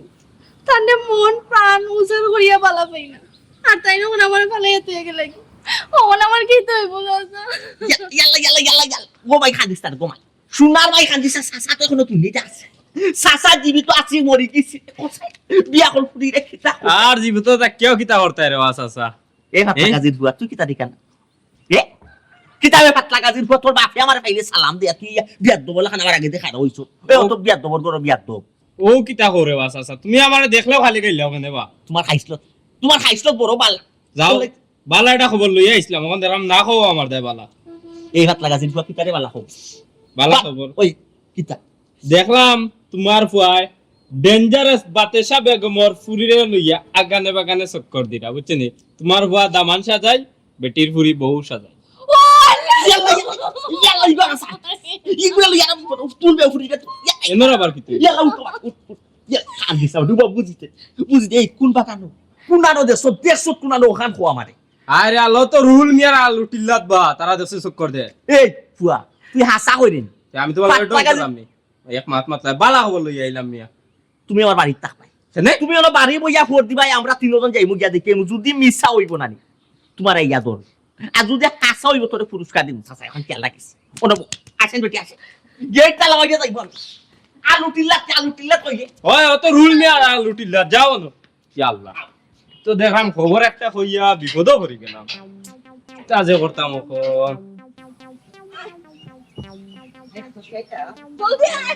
S3: তান্ডে মন প্রাণ উজাড় করিয়া পালা পাই না আর তাই না মনে আমার ফালাইয়া তুই গেলে ও মনে আমার কি তো হইব চাচা
S8: ইয়াল্লা গোমাই খান্দিস তার গোমাই সোনার মাই খান্দিস সাসা তো এখনো তুই নিতে আছে সাসা জীবিত আছে মরি গেছি বিয়া কল ফুরি রেখে
S7: আর জীবিত কেউ কিতা করতে রে আচ্ছা
S8: এ পাতলা গাজির বুয়া তুই কিতা দিকান এ কিতাবে পাতলা গাজির বুয়া তোর বাপে আমার পাইলে সালাম দিয়া তুই বিয়াদ দবল খান আমার আগে দেখা হইছো এ তো বিয়াদ দবর গরো বিয়াদ দব
S7: ও কিতা করে আচ্ছা তুমি আমারে দেখলেও খালি গেলে ওখানে বা
S8: তোমার খাইছিল বড় বাল
S7: যাও বালা এটা খবর লইয়া আইছিলাম ওখান দেরাম না খাও আমার দেয় বালা
S8: এই পাতলা গাজির বুয়া কিতারে বালা হোক
S7: বালা খবর
S8: ওই কিতা
S7: দেখলাম তোমার ফুয়ায় ডেঞ্জারাস বাতেশা বেগমর ফুরিরে লইয়া আগানে বাগানে চক্কর দিরা বুঝছেনি তোমার ফুয়া দামান সাজাই বেটির ফুরি বহু সাজাই
S8: ইয়াল্লা ইগুলা ইয়ারা তুলবে ফুরি রে
S7: এনর আবার কি তুই
S8: ইয়াল্লা খান্দিস ডুবা বুঝিতে এই কোন বাগানো কুনানো দেশ কুনানো ওখান খোয়া মারে
S7: আরে আলো তো রুহুল মিয়ার আলু টিল্লাত বা তারা দেশে চক্কর দে
S8: এই ফুয়া তুই হাসা কইরেন
S7: আমি তোমার এটা করলাম নি এক মাত মাতলা বালা খবর লইয়া আইলাম মিয়া
S8: তুমি আমার বাড়ির থাকবাই
S7: সেনে
S8: তুমি আমার বাড়ি বইয়া ফোর দিবাই আমরা তিনজন যাইমু গিয়া দেখে যদি মিছা হইব নানি তোমার ইয়া দর আর যদি হাসা হইব তোরে পুরস্কার দিমু চাচা এখন খেয়াল রাখিস ওনব আসেন বেটি আসেন গেটটা লাগাইয়া যাইব আলু টিল্লা কইলে
S7: ওই অত রুহুল মিয়ার আলু টিল্লাত যাও না কি আল্লাহ তো দেখলাম খবর একটা কইয়া বিপদও পড়ি গেলাম তা যে করতাম এখন
S5: জলদি আয়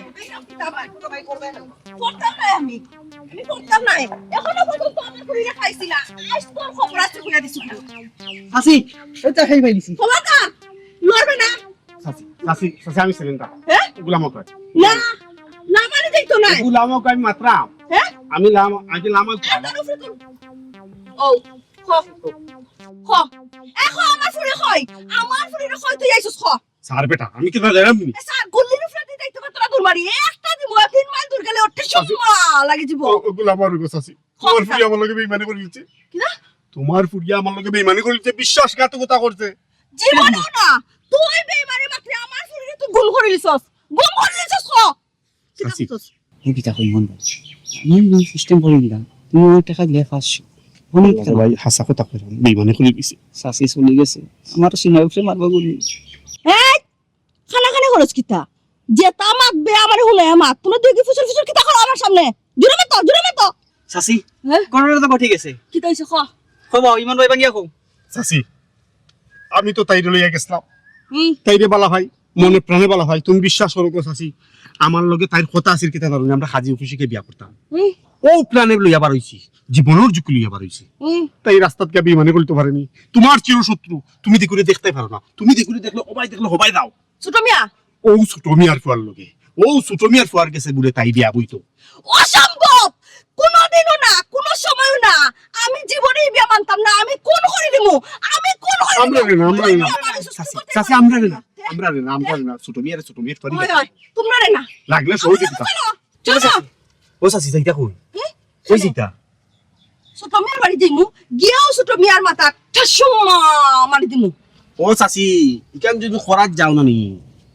S5: করতাম না আমি করতাম না এখনো পর্যন্ত আমার ফুরিরে খাইছিলা আজ তোর খবর আছে কইয়া দিছি
S1: হাসি এটা খাই পাইছি
S5: খবরদার লড়বে না
S1: হাসি আমি সিলিন্ডার
S5: হ্যাঁ
S1: গুলামও কয়
S5: না না মানে যাইতো না
S1: গুলামও কয় মাত্রাম
S5: হ্যাঁ
S1: আমি লামা
S5: আদার উপরে তোর ও খ খ এখন আমার ফুরিরে কই আমার ফুরিরে কই তুই আইছস খ
S1: স্যার বেটা আমি কি জানাম নি
S5: স্যার গুল্লির উপরে দিতে তো তোরা দূর মারি একটা দিব 3 মাইল দূর গেলে ওঠে সমা লাগি যাব
S1: ওগুলা আমার গোসাসি তোমার ফুরিয়া আমার লগে বেইমানি করিছে
S5: কি না
S1: তোমার ফুরিয়া আমার লগে বেইমানি করিছে বিশ্বাসঘাতকতা করছে
S5: জীবনও না তুই বেমারে মাত্র আমার ফুরিরে তুই গুল করে লিছস গুম করে লিছস খ
S1: আসি।
S6: এই কিতা কই মন আমি সিস্টেম করে দিলাম তুমি ওই টাকা দিলে ফাঁসছো অনেক
S1: ভাই হাসা কথা কইরা বেইমানি করে দিছে
S6: শাসি চলে গেছে আমার সিনার উপরে মারবো গুলি
S5: এই খানা খানা করছ কিতা যে তামাক বে আমার হুলে মাত তুমি দুই কি ফুসুর ফুসুর কিতা করো আমার সামনে জুরে মত
S6: শাসি
S5: হ্যাঁ?
S6: করোনা তো ঠিক আছে
S5: কিতা হইছে খ
S6: কবা ইমান ভাই বাঙ্গিয়া কও
S1: চাচি আমি তো তাইরে লইয়া গেছলাম
S5: হুম
S1: তাইরে বালা ভাই মনে প্রাণে বালা ভাই তুমি বিশ্বাস করো গো চাচি আমার লগে তাইর কথা আছিল কিতা ধরুন আমরা হাজি অফিসে বিয়া করতাম
S5: হুম
S1: ও প্রাণে লইয়া বার হইছি জীবনের ঝুঁকি লইয়া বার হইছি
S5: হুম
S1: তাই রাস্তাত গিয়ে বেইমানি করতে পারেনি তোমার চিরশত্রু তুমি দেখুরে দেখতে পারো না তুমি দেখুরে দেখলে ওবাই দেখলে হবাই দাও
S5: ছোট মিয়া
S1: ও ছোট মিয়ার ফুয়ার লগে ও ছোট মিয়ার ফুয়ার গেছে বুড়ে তাই বিয়া বইতো
S5: অসম্ভব, কোনোদিনও না, কোনো সময়ও না। আমি জীবনেই বিয়া মানতাম না। আমি কোন করে দিমু, আমি কোন করে
S1: আমরা রে না, আমরা রে না।
S5: চাচি
S1: চাচি আমরা রে না, আমরা রে না, আমরা রে না, ছোট মিয়ার ফুয়ারি
S5: তোমরা রে না,
S1: লাগলে সই দিতা
S5: চলো
S1: ও চাচি যাইতা কই কই যাইতা
S5: ছোট মিয়ার বাড়ি দিমু, গিয়াও ছোট মিয়ার মাথা ঠাসুমা মারি দিমু।
S1: ও চাচি ইকান যদি খরাত যাও না নি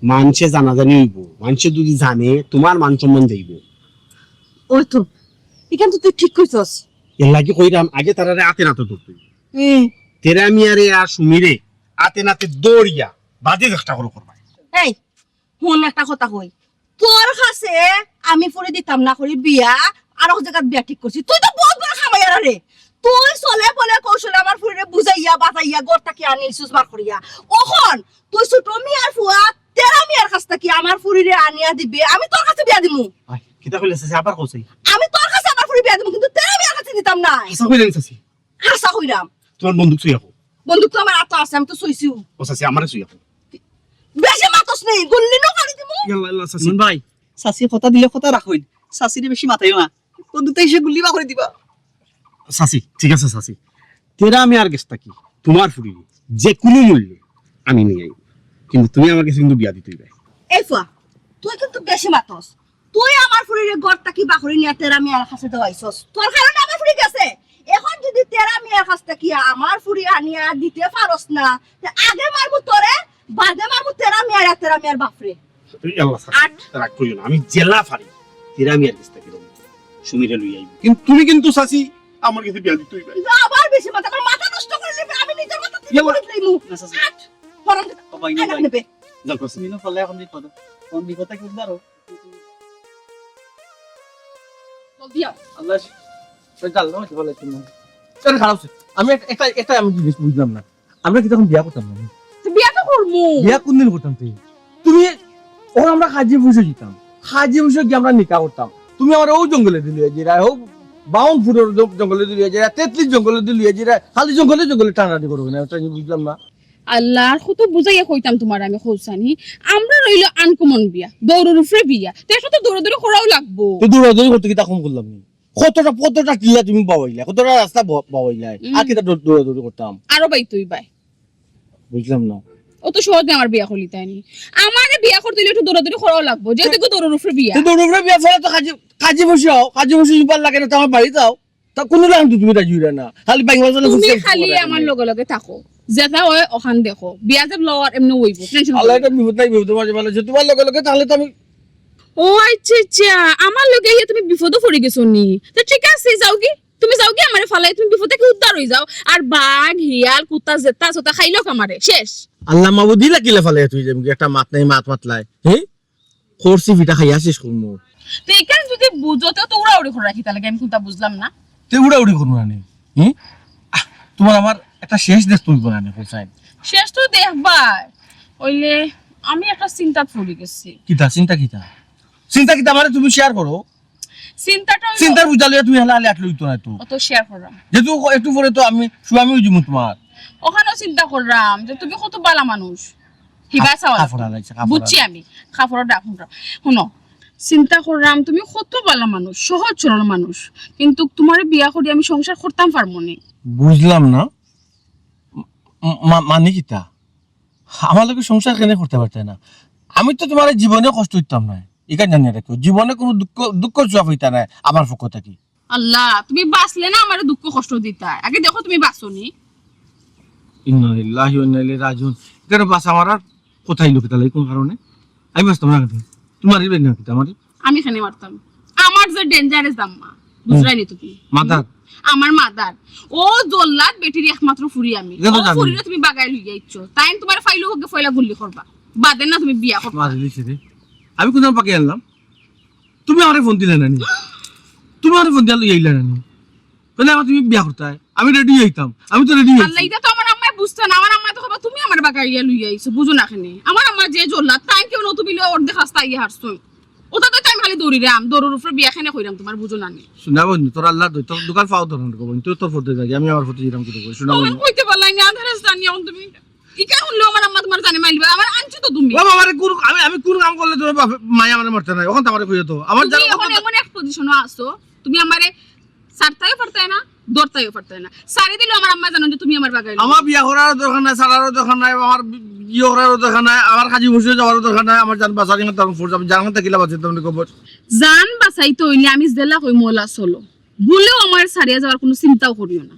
S1: মানুষে জানাজানি হইব, মানুষে যদি জানে তোমার মান সম্মান যাইব।
S5: ওই তো এখান তো তুই ঠিক কইছস।
S1: এর লাগি কইরাম আগে তারারে আতে নাতে ধরতে তেরা মিয়ারে আর সুমিরে আতে নাতে দৌড়িয়া বাজে চেষ্টা করো করবা।
S5: এই হুন একটা কথা কই, তোর কাছে আমি ফুরে দিতাম না করি বিয়া, আর এক জায়গায় বিয়া ঠিক করছি। তুই তো বহুত বড় খামাইয়া রে, তুই চলে বলে কৌশলে আমার ফুরে বুঝাইয়া বাতাইয়া গড়টা কি আনিলছিস বার করিয়া। ওখন তুই ছোট মিয়ার ফুয়া তেরা মিয়ার কাছ থেকে আমার ফুরিরে আনিয়া দিবে, আমি তোর কাছে বিয়া দিমু।
S1: আই কিতা কইলে চাচি আবার কইছাই
S5: আমি তোর কাছে আমার ফুরি বিয়া দিমু, কিন্তু তেরা মিয়ার কাছে দিতাম না।
S1: আশা কইলেন চাচি
S5: আশা কইরাম,
S1: তোমার বন্দুক চুই রাখো।
S5: বন্দুক তো আমার আতো আছে, আমি তো সইছিও।
S1: ও চাচি আমারে চুই রাখো।
S5: বেশি মাতস নেই, গুল্লি নো কাটি দিমু।
S1: ইয়াল্লা ইয়াল্লা চাচি
S6: সুমন ভাই চাচির কথা দিলে কথা রাখুন, চাচিরে বেশি মাথাইও না, বন্ধুতে এসে গুল্লি বা করে দিবা।
S1: চাচি ঠিক আছে চাচি, তেরা আমি আর গেছটা কি তোমার ফুরি যে কোনো মূল্যে আমি নিয়ে আইব, কিন্তু তুমি আমার কাছে কিন্তু বিয়া দিতে হইবে।
S5: এই ফুয়া তুই কিন্তু বেশি মাতস। তুই আমার ফুরিরে গড়টা কি বাকরি নিয়া তেরা মিয়ার কাছে দেওয়াইছস, তোর কারণে আমার ফুরি গেছে। এখন যদি তেরা মিয়ার কাছ থেকে আমার ফুরি আনিয়া দিতে পারস না, তে আগে মারবো তোরে, বাদে মারবো তেরা মিয়ার বাপরে।
S1: ইয়াল্লা চাচি
S5: আট।
S1: রাগ করিও না, আমি জেলা ফারি তেরা আমি আর গেছটা কি সুমিরে লই আইব, কিন্তু তুমি কিন্তু চাচি আমার কাছে বিয়া দিতে হইবে।
S5: আবার বেশি মাথা, আমার মাথা নষ্ট করে নেবে, আমি নিজের মাথা থেকে
S1: ইয়াল্লা।
S5: করে লইমু।
S6: না চাচি
S5: আট ফরম দে,
S6: বাবা
S5: আইনা নেবে।
S1: যাও চাচি।
S6: তুমি না ফলে এখন বিপদ, কোন বিপদটা কি উদ্ধার হোক।
S2: জলদি আও।
S4: আল্লাহ জাল না বলে তুমি কেন খারাপ আমি একটা আমি জিনিস বুঝলাম না, আমরা কি তখন বিয়া করতাম না?
S2: তুই বিয়া তো করমু।
S4: বিয়া কোনদিন করতাম তুই? তুমি ও আমরা খাজি বসে যেতাম, খাজি বসে গিয়ে আমরা নিকা করতাম। তুমি আমার ও জঙ্গলে দিলি যেটা হোক 52 ফুটের জঙ্গলে দিলি যেটা 33 জঙ্গলে দিলি যেটা খালি জঙ্গলে টানাটানি করবে না, ওটা আমি বুঝলাম না।
S2: আল্লাহর কত বুঝাইয়া কইতাম তোমার আমি খোঁজানি, আমরা রইল আনকমন বিয়া, দৌড়ের উপরে বিয়া, তো এটা তো দৌড়ে দৌড়ে করাও লাগবো।
S4: তো দৌড়াদৌড়ি করতে কি তা কম করলাম না? কতটা কিলা তুমি বাবাইলা, কতটা রাস্তা বাবাইলা, আর কি দৌড়াদৌড়ি করতাম?
S2: আরো বাই তুই বাই,
S4: বুঝলাম না।
S2: ও তো সহজে আমার বিয়া করলি তাই নি, আমারে বিয়া করতে হইলে একটু দৌড়াদৌড়ি করাও লাগবো, যেহেতু দৌড়ের উপরে বিয়া।
S4: তো দৌড়ে বিয়া ফলে তো কাজে বসে হও, কাজে বসে জুপার লাগে না তো আমার বাড়ি যাও, তা কোনো লাগান তুমি রাজি হইরা না, খালি বাংলা চলে
S2: তুমি খালি আমার লগে লগে থাকো, যেটা হয় ওখান দেখো, বিয়া যে লওয়ার এমনি হইব, টেনশন
S4: আল্লাহ এটা বিপদ নাই, বিপদ মাঝে মাঝে যে তোমার লগে তাহলে তো আমি
S2: ও আচ্ছা আচ্ছা, আমার লগে ইয়া তুমি বিপদে পড়ে গেছো নি, তো ঠিক আছে যাও কি, তুমি যাও কি আমারে ফালাই, তুমি বিপদ থেকে উদ্ধার হই যাও, আর বাঘ হিয়াল কুত্তা জেতা সতা খাইলো আমারে শেষ।
S4: আল্লাহ মাবুদি লাগিলে ফেলে তুই যেমন একটা মাত নাই মাতলাই হ্যাঁ খরচি পিঠা খাইয়া শেষ করবো,
S2: তো এখানে যদি বুঝোতে তো উড়াউড়ি করে রাখি, তাহলে আমি কোনটা বুঝলাম না।
S4: তুই উড়াউড়ি করবো না নি? তোমার আমার একটা শেষ দেশ তুলব না নি হোসাইন?
S2: শেষ তো দেখবা ওইলে আমি একটা চিন্তা পড়ে গেছি।
S4: চিন্তা কিতা মানে তুমি শেয়ার করো,
S2: চিন্তাটা হইলো-
S4: চিন্তার বুঝালে তুমি হেলা আলে আটলে হইতো না তো,
S2: অত শেয়ার করলাম,
S4: যেহেতু একটু পরে তো আমি স্বামী হইব তোমার।
S2: ওখানেও চিন্তা করলাম যে তুমি কত বালা মানুষ, হিবা চাওয়া
S4: কাপড় আলাইছে, কাপড়
S2: বুঝছি আমি, খাফড় ডাকুন শুনো, চিন্তা করলাম তুমি কত বালা মানুষ, সহজ সরল মানুষ, কিন্তু তোমার বিয়া করে আমি সংসার করতাম পারবো না।
S4: বুঝলাম না মানে কিতা আমার লোক সংসার কেন করতে পারতে না? আমি তো তোমার জীবনে কষ্ট হইতাম না, এখানে জানিয়ে রাখো, জীবনে কোনো দুঃখ জবাব হইতা না আমার পক্ষ থেকে।
S2: আল্লাহ তুমি বাঁচলে না আমার দুঃখ কষ্ট দিতা, আগে দেখো তুমি বাঁচনি।
S4: ইন্না লিল্লাহি ওয়া ইন্না ইলাইহি রাজিউন। কেন বাস আমার আর কোথায় লোকে তাহলে কোন কারণে আমি বাঁচতাম না? তোমার ইবেন না কিতা আমার
S2: আমি এখানে মারতাম, আমার যে ডেঞ্জারাস দাম্মা বুঝরাইনি তুমি,
S4: মাদার
S2: আমার মাদার ও জল্লাদ বেটির একমাত্র ফুরি আমি,
S4: এটা তো
S2: ও
S4: জানি।
S2: ফুরিরে তুমি বাগাই লইয়া ইচ্ছো, তাই তোমার ফাইলো হোক ফয়লা গুল্লি করবা, বাদে না তুমি বিয়া করবা।
S4: মাঝে লিখে দে আমি কোন পাকে আনলাম, তুমি আমারে ফোন দিলে না নি? তুমি আমারে ফোন দিলে ইইলা না নি? তাহলে আমার তুমি বিয়া করতে আমি রেডি হইতাম, আমি তো রেডি
S2: আল্লাহ এটা তো আমার আম্মাই বুঝতো না, আমার আম্মা তো কবা তুমি আমার বাগাইয়া লইয়া আইছো, বুঝো না কেন? আমার আম্মা যে জল্লাদ তাই কেউ নতুন বিলে অর্ধেক রাস্তা ইয়া হারছো, ওটা তো টাইম খালি দৌড়ি রাম, দৌড়ের উপরে বিয়া খানে কইরাম, তোমার বুঝো না নি?
S4: শোনা বন্ধু তোর আল্লাহ তোর দোকান পাও ধরন কব তুই তোর ফটো যাই আমি আমার ফটো দিলাম কি কই শোনা
S2: তখন
S4: বন্ধু
S2: কইতে পারলাই না, আধারে জানি তুমি ইকা শুনলো আমার আম্মা তোমার জানে মাইলবা আমার আনছো তো তুমি
S4: বাবা আমারে কোন আমি কোন কাম করলে তোর মায়া আমারে মারতে নাই ওখান আমারে কইতো আমার
S2: তুমি এখন এমন এক পজিশনে আছো তুমি আমারে সারতাইও পারতে না দৌড়তাইও পারতে না সারি দিলে আমার আম্মা জানো যে তুমি আমার বাগাইলো
S4: আমার বিয়া করার দরকার নাই সারারও দরকার নাই আমার বিয়ে করারও দরকার নাই আমার কাজী বসে যাওয়ারও দরকার নাই আমার জান বাঁচার জন্য তখন ফোর্স আমি জানতে থাকিলা বাঁচতে তুমি খবর
S2: জান বাঁচাইতে হইলে আমি জেলা কই মোলা চলো বলেও আমার সারিয়া যাওয়ার কোনো চিন্তাও করিও না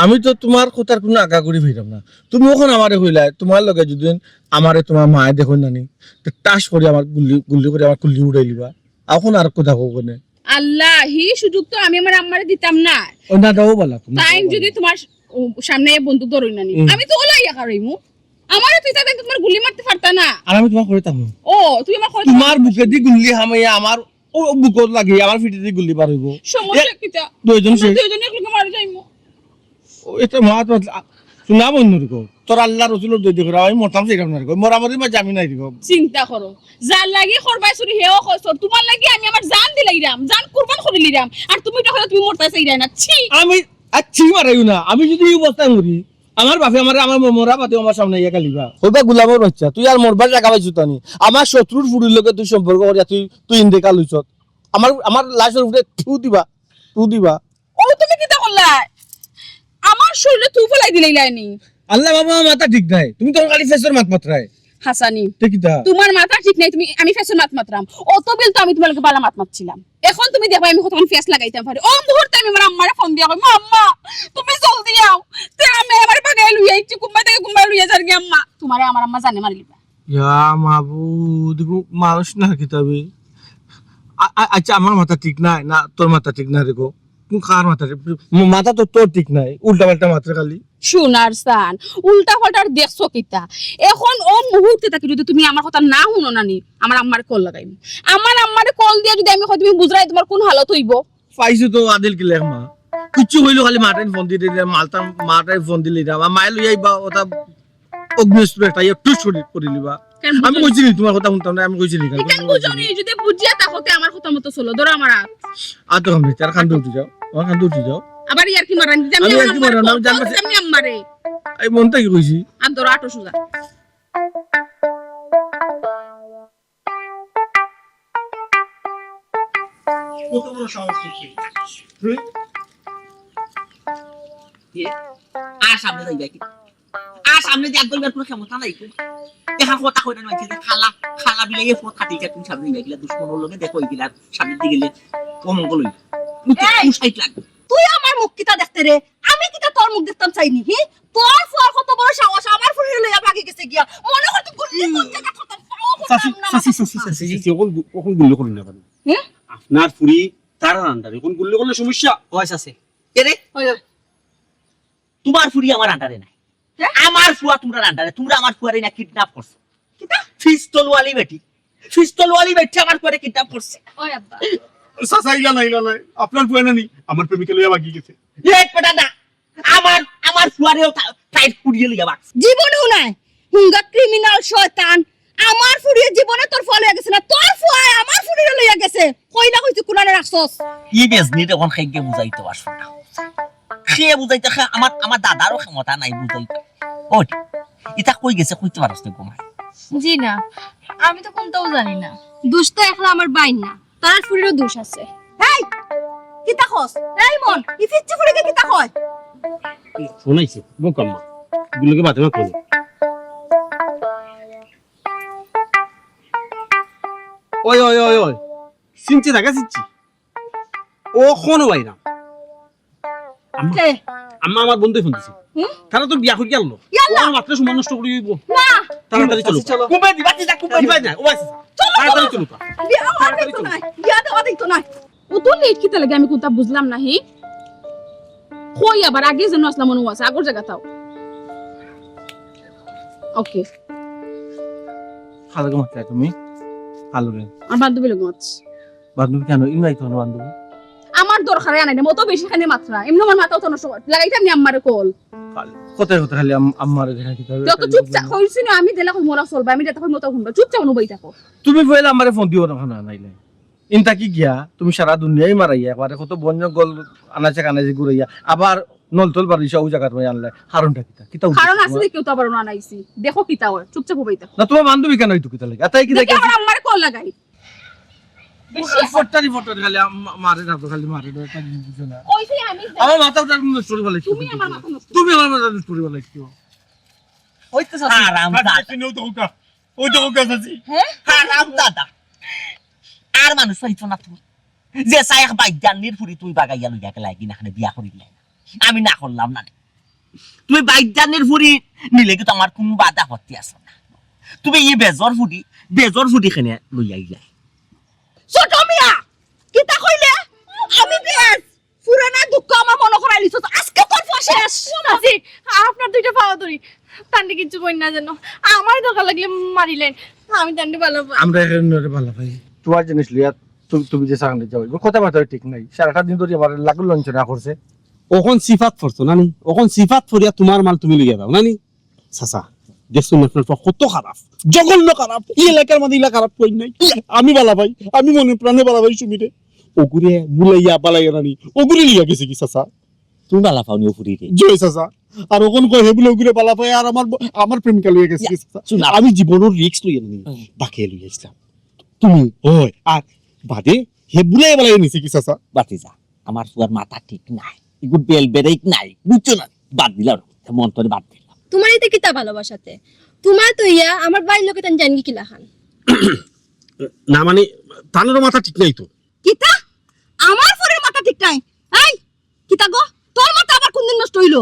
S4: আমি তো তোমার কথার কোনো আশা করি ভাইরাম না তুমি ওখানে আমারে কইলা তোমার লগে যদি আমারে তোমার মায়ে দেখো নানি তো টাস করে আমার গুল্লি করে আমার কুল্লি উড়াই লিবা এখন আর কথা কোনে
S2: আল্লাহ হি সুযোগ তো আমি আমার আম্মারে দিতাম না
S4: ও না দাও বলা তুমি
S2: তাই যদি তোমার সামনে বন্দুক ধরই না নি আমি তো ওলাইয়া কারাইমু আমারে তুই তাই তোমার গুলি মারতে পারতা না
S4: আর আমি তোমার করে তামু
S2: ও তুই আমার কই
S4: তোমার বুকে দি গুল্লি হামাইয়া আমার ও বুকত লাগি আমার পিঠে দি গুল্লি পার হইব
S2: সমস্যা কিটা
S4: দুইজন সে
S2: দুইজনে একলগে মার যাইমু
S4: এটা মাত শোনা বন্ধু কো তোর আল্লাহ রসুলের দই দেখো আমি মরতাম সেরকম না কো মরামরি মা জামি নাই দিব
S2: চিন্তা করো যার লাগি খরবাই চুরি হেও কইছর তোমার লাগি আমি আমার জান দিলাইরাম জান কুরবান করিলিরাম আর তুমি তো তুমি মরতা চাইরা না ছি
S4: আমি আচ্ছি মারাইও না আমি যদি এই অবস্থা করি আমার বাপে আমার মরা পাতে আমার সামনে ইয়া গালিবা হইবা গুলামর বাচ্চা তুই আর মরবার জায়গা পাইছ তানি আমার শত্রুর ফুড়ির লগে তুই সম্পর্ক করিয়া তুই ইন্দেকা লইছ আমার লাশের উপরে থু দিবা
S2: ও তুমি কিটা করলা আমার শরীরে তুই ফলাই দিলাইলানি
S4: আল্লাহ বাবা মাথা ঠিক নাই তুমি তো খালি ফেসর মাত মাত্রায়
S2: হাসানি
S4: ঠিকইতা
S2: তোমার মাথা ঠিক নাই তুমি আমি ফেসের মাত মাত্রাম অত বিল তো আমি তোমাকে বালা মাত মাতছিলাম এখন তুমি দেখো আমি কতক্ষণ ফেস লাগাইতাম পারি ও মুহূর্তে আমি আমার আম্মারে ফোন দিয়া কই আম্মা তুমি জলদি আও তে আমি আমার বাগাই লইয়া ইচ্ছি কুম্বা থেকে কুম্বা লইয়া যার গে আম্মা তোমারে আমার আম্মা জানে মারিলিবা
S4: ইয়া মাবুদ মানুষ না কিতাবে আচ্ছা আমার মাথা ঠিক নাই না তোর মাথা ঠিক নাই রে গো কোন কার মাথা তো তোর ঠিক নাই উল্টা পাল্টা মাত্রা খালি
S2: সোনার সান উল্টা পাল্টার দেখছো কিতা এখন ও মুহূর্তে থাকি যদি তুমি আমার কথা না শুনো না নি আমার আম্মার কল লাগাইম আমার আম্মারে কল দিয়া যদি আমি তুমি বুঝরাই তোমার কোন হালত হইব
S4: পাইছো তো আদিল কি লেখমা কিচ্ছু হইলো খালি মাটাই ফোন দিয়ে দিলে মাটাই ফোন দিলে আমার মায়ে লই আইবা ওটা অগ্নিস্ত্র একটা একটু করে লিবা আমি কইছি তোমার কথা শুনতাম না আমি কইছি
S2: কেন বুঝনি যদি বুঝিয়া তাহলে আমার কথা মতো চলো ধরো আমার হাত
S4: আর তো আমি তার খান্দ উঠে যাও আমার খান্দ উঠে যাও
S2: আবার ইয়ার কি মারান
S4: আমি ইয়ার কি মারান আমি জানবা
S2: আমি আম্মারে
S4: এই মনটা কি কইছি
S2: আর ধরো আটো সুজা
S1: কত বড় সাহস করছিস
S8: আর সামনে যাইবা কি আর সামনে যে একদম কোনো ক্ষমতা নাই দেখা কথা কই না মাইছে যে খালা বিলাইয়ে ফোট খাটিকা তুমি সামনে যাইলা দুশমন লগে দেখো ইগিলা সামনে দিকে গেলে অমঙ্গল হই তুই সাইড লাগবে
S5: তুই আমার মুখ কিতা দেখতে রে আমি কিতা তোর মুখ দেখতাম চাইনি হি তোর ফুয়ার কত বড় সাহস আমার ফুরিয়ে লইয়া ভাগি গেছে গিয়া মনে কর তুই গুলি কোন জায়গা খতম
S1: সাসি কখন গুল্লি করলেন না আপনার ফুরি তার আন্ডারে কোন গুল্লি করলে সমস্যা
S6: বয়স আছে
S8: এরে তোমার ফুরি আমার আন্ডারে নাই আমার ফুয়া তোমরা আন্ডারে তোমরা আমার ফুয়ারে না কিডন্যাপ করছো কিটা পিস্তল ওয়ালি বেটি আমার ফুয়ারে কিডন্যাপ করছে
S3: ওই আব্বা
S1: সাসা ইলা নাই আপনার ফুয়া নানি আমার প্রেমিকা লইয়া বাকি গেছে
S8: এক পেটা না আমার ফুয়ারেও টাইট কুড়িয়ে লইয়া বাক
S5: জীবনেও নাই হুঙ্গা ক্রিমিনাল শয়তান আমার ফুরিয়ে জীবনে তোর ফলে গেছে না তোর ফুয়া আমার ফুরিয়ে লইয়া গেছে কইলা কইছি কুনানে রাখছস
S8: ই বেজনি তখন খাইকে বুঝাইতে পারছো না সে বুঝাইতে আমার দাদারও ক্ষমতা নাই বুঝাইতে ওই এটা কই গেছে কইতে পারছ না গোমা
S3: জি না আমি তো কোনটাও জানি না দোষ তো এখন আমার বাইন না তার ফুরিরও দোষ আছে
S5: এই কিতা খস এই মন ই ফিচ্চি ফুরিকে কিতা কয়
S1: শোনাইছে বোকাম্মা গুলোকে বাতে না করো ওই চিনতে থাকা চিচ্ছি ও কোনো ভাই না
S5: কে
S1: আম্মা আমার বন্ধু ফোন দিছে তারা তো বিয়া করে গেল ওর মাত্র সময় নষ্ট করে দিব
S5: না
S1: তাড়াতাড়ি চলো
S8: কুমে দিবাতি যা কুমে
S1: দিবাই না ও আছে তাড়াতাড়ি চলো
S5: বিয়া আমার দিত নাই বিয়া দেওয়া দিত নাই
S2: ও তো লেট কিতা লাগে আমি কোনটা বুঝলাম না হি কই আবার আগে যেন আসলাম মনে আছে আগর জায়গা তাও ওকে
S4: খালকে মাত্রা তুমি খালকে
S2: আর বান্ধবী লোক মাছ
S4: বান্ধবী কেন ইনভাইট করো বান্ধবী
S2: আমার দরকারে আনাই না মতো বেশি খানে মাত্রা এমনি আমার মাথাও তো নষ্ট লাগাইতাম নি আম্মারে কল
S4: কোথায় খালি আম্মারে দেখা কি
S2: যত চুপচাপ হইছি না আমি দিলা কই মোরা চলবা আমি এটা কই মতো শুনবা চুপচাপ অনুবই থাকো
S4: তুমি কইলা আমারে ফোন দিও না নাইলে ইনতা কি গিয়া তুমি সারা দুনিয়াই মারাইয়া একবারে কত বন্য গল আনাচে কানাচে ঘুরাইয়া আবার নলতল বাড়িছা ওই জায়গা তুমি আনলে কারণটা কিতা কিতা
S2: কারণ আছে যে কেউ তো আবার আনাইছি দেখো কিতা হয় চুপচাপ হইতা
S4: না তোমার বান্ধবী কেন হইতো কিতা লাগে এটাই কি
S2: দেখি
S4: দেখে
S2: আমার আম্মারে কল লাগাই
S4: ফটারি খালি মারে না তো খালি মারে এটা বুঝো না
S2: কইছি আমি
S4: আমার মাথা উঠার স্টোরি বলে
S2: তুমি আমার মাথা নষ্ট
S4: তুমি আমার মাথা স্টোরি বলে কি
S6: হইতে
S8: হারাম দাদা
S1: তুমি তো হুকা ওই তো হুকা চাচি
S8: হারাম দাদা আর মানুষ হইতো না তুমি যে সাইখ বাইজানির ফুরি তুই বাগাইয়া লইয়া গেলা কিনা খানে বিয়া করি দিলাই আমি না করলাম না তুমি বাইজানির ফুরি নিলে কি তোমার কোনো বাধা হতে আসে না তুমি এই বেজর ফুটি খানে লইয়া গেলাই
S5: ছোট মিয়া কিতা কইলে আমি বেশ পুরানা দুঃখ আমার মনে করাই লিছো আজকে তোর শেষ
S3: চাচি আপনার দুইটা পাওয়া ধরি তান্ডে কিছু কই না জানো আমার দরকার লাগলে মারিলেন আমি তান্ডে ভালো পাই
S4: আমরা এখানে ভালো ভাই তোমার জিনিস লিয়া তুমি যে সামনে যাও কথা বার্তা ঠিক নাই সারাটা দিন ধরে আমার লাগুল লঞ্চনা করছে
S1: ওখন সিফাত ফরছো নানি ওখন সিফাত ফরিয়া তোমার মাল তুমি লিয়ে দাও নানি চাচা দেখছো না আপনার কত খারাপ জঘন্য খারাপ এই এলাকার মধ্যে ইলা খারাপ কই নাই আমি বালা ভাই আমি মনে প্রাণে বালা ভাই সুমিরে ওগুরে বুলাইয়া বালাইয়া নানি ওগুরে লিয়া গেছে কি চাচা
S8: তুমি বালা পাওনি ফুরি রে
S1: জয় চাচা আর ওখন কই হেবুলে ওগুরে বালা পাই আর আমার প্রেমিকা লিয়ে গেছে কি চাচা
S8: শুনা
S1: আমি জীবনের রিস্ক লইয়া নানি বাকি লইয়া আসলাম তুমি ওই আর বাদে হেবুলে বালাই নিছে কি চাচা
S8: বাতি যা আমার পুয়ার মাথা ঠিক নাই এগুলো বেল বেরেক নাই বুঝছো না বাদ দিলাম মন তোরে বাদ দিলাম
S3: তোমার এতে কিতা ভালোবাসাতে তোমার তো ইয়া আমার বাড়ির লোকে তান জানি কিলা খান
S1: না মানে তানেরও মাথা ঠিক নাই তো
S5: কিতা আমার ফুরির মাথা ঠিক নাই এই কিতা গো তোর মাথা আবার কোনদিন নষ্ট হইলো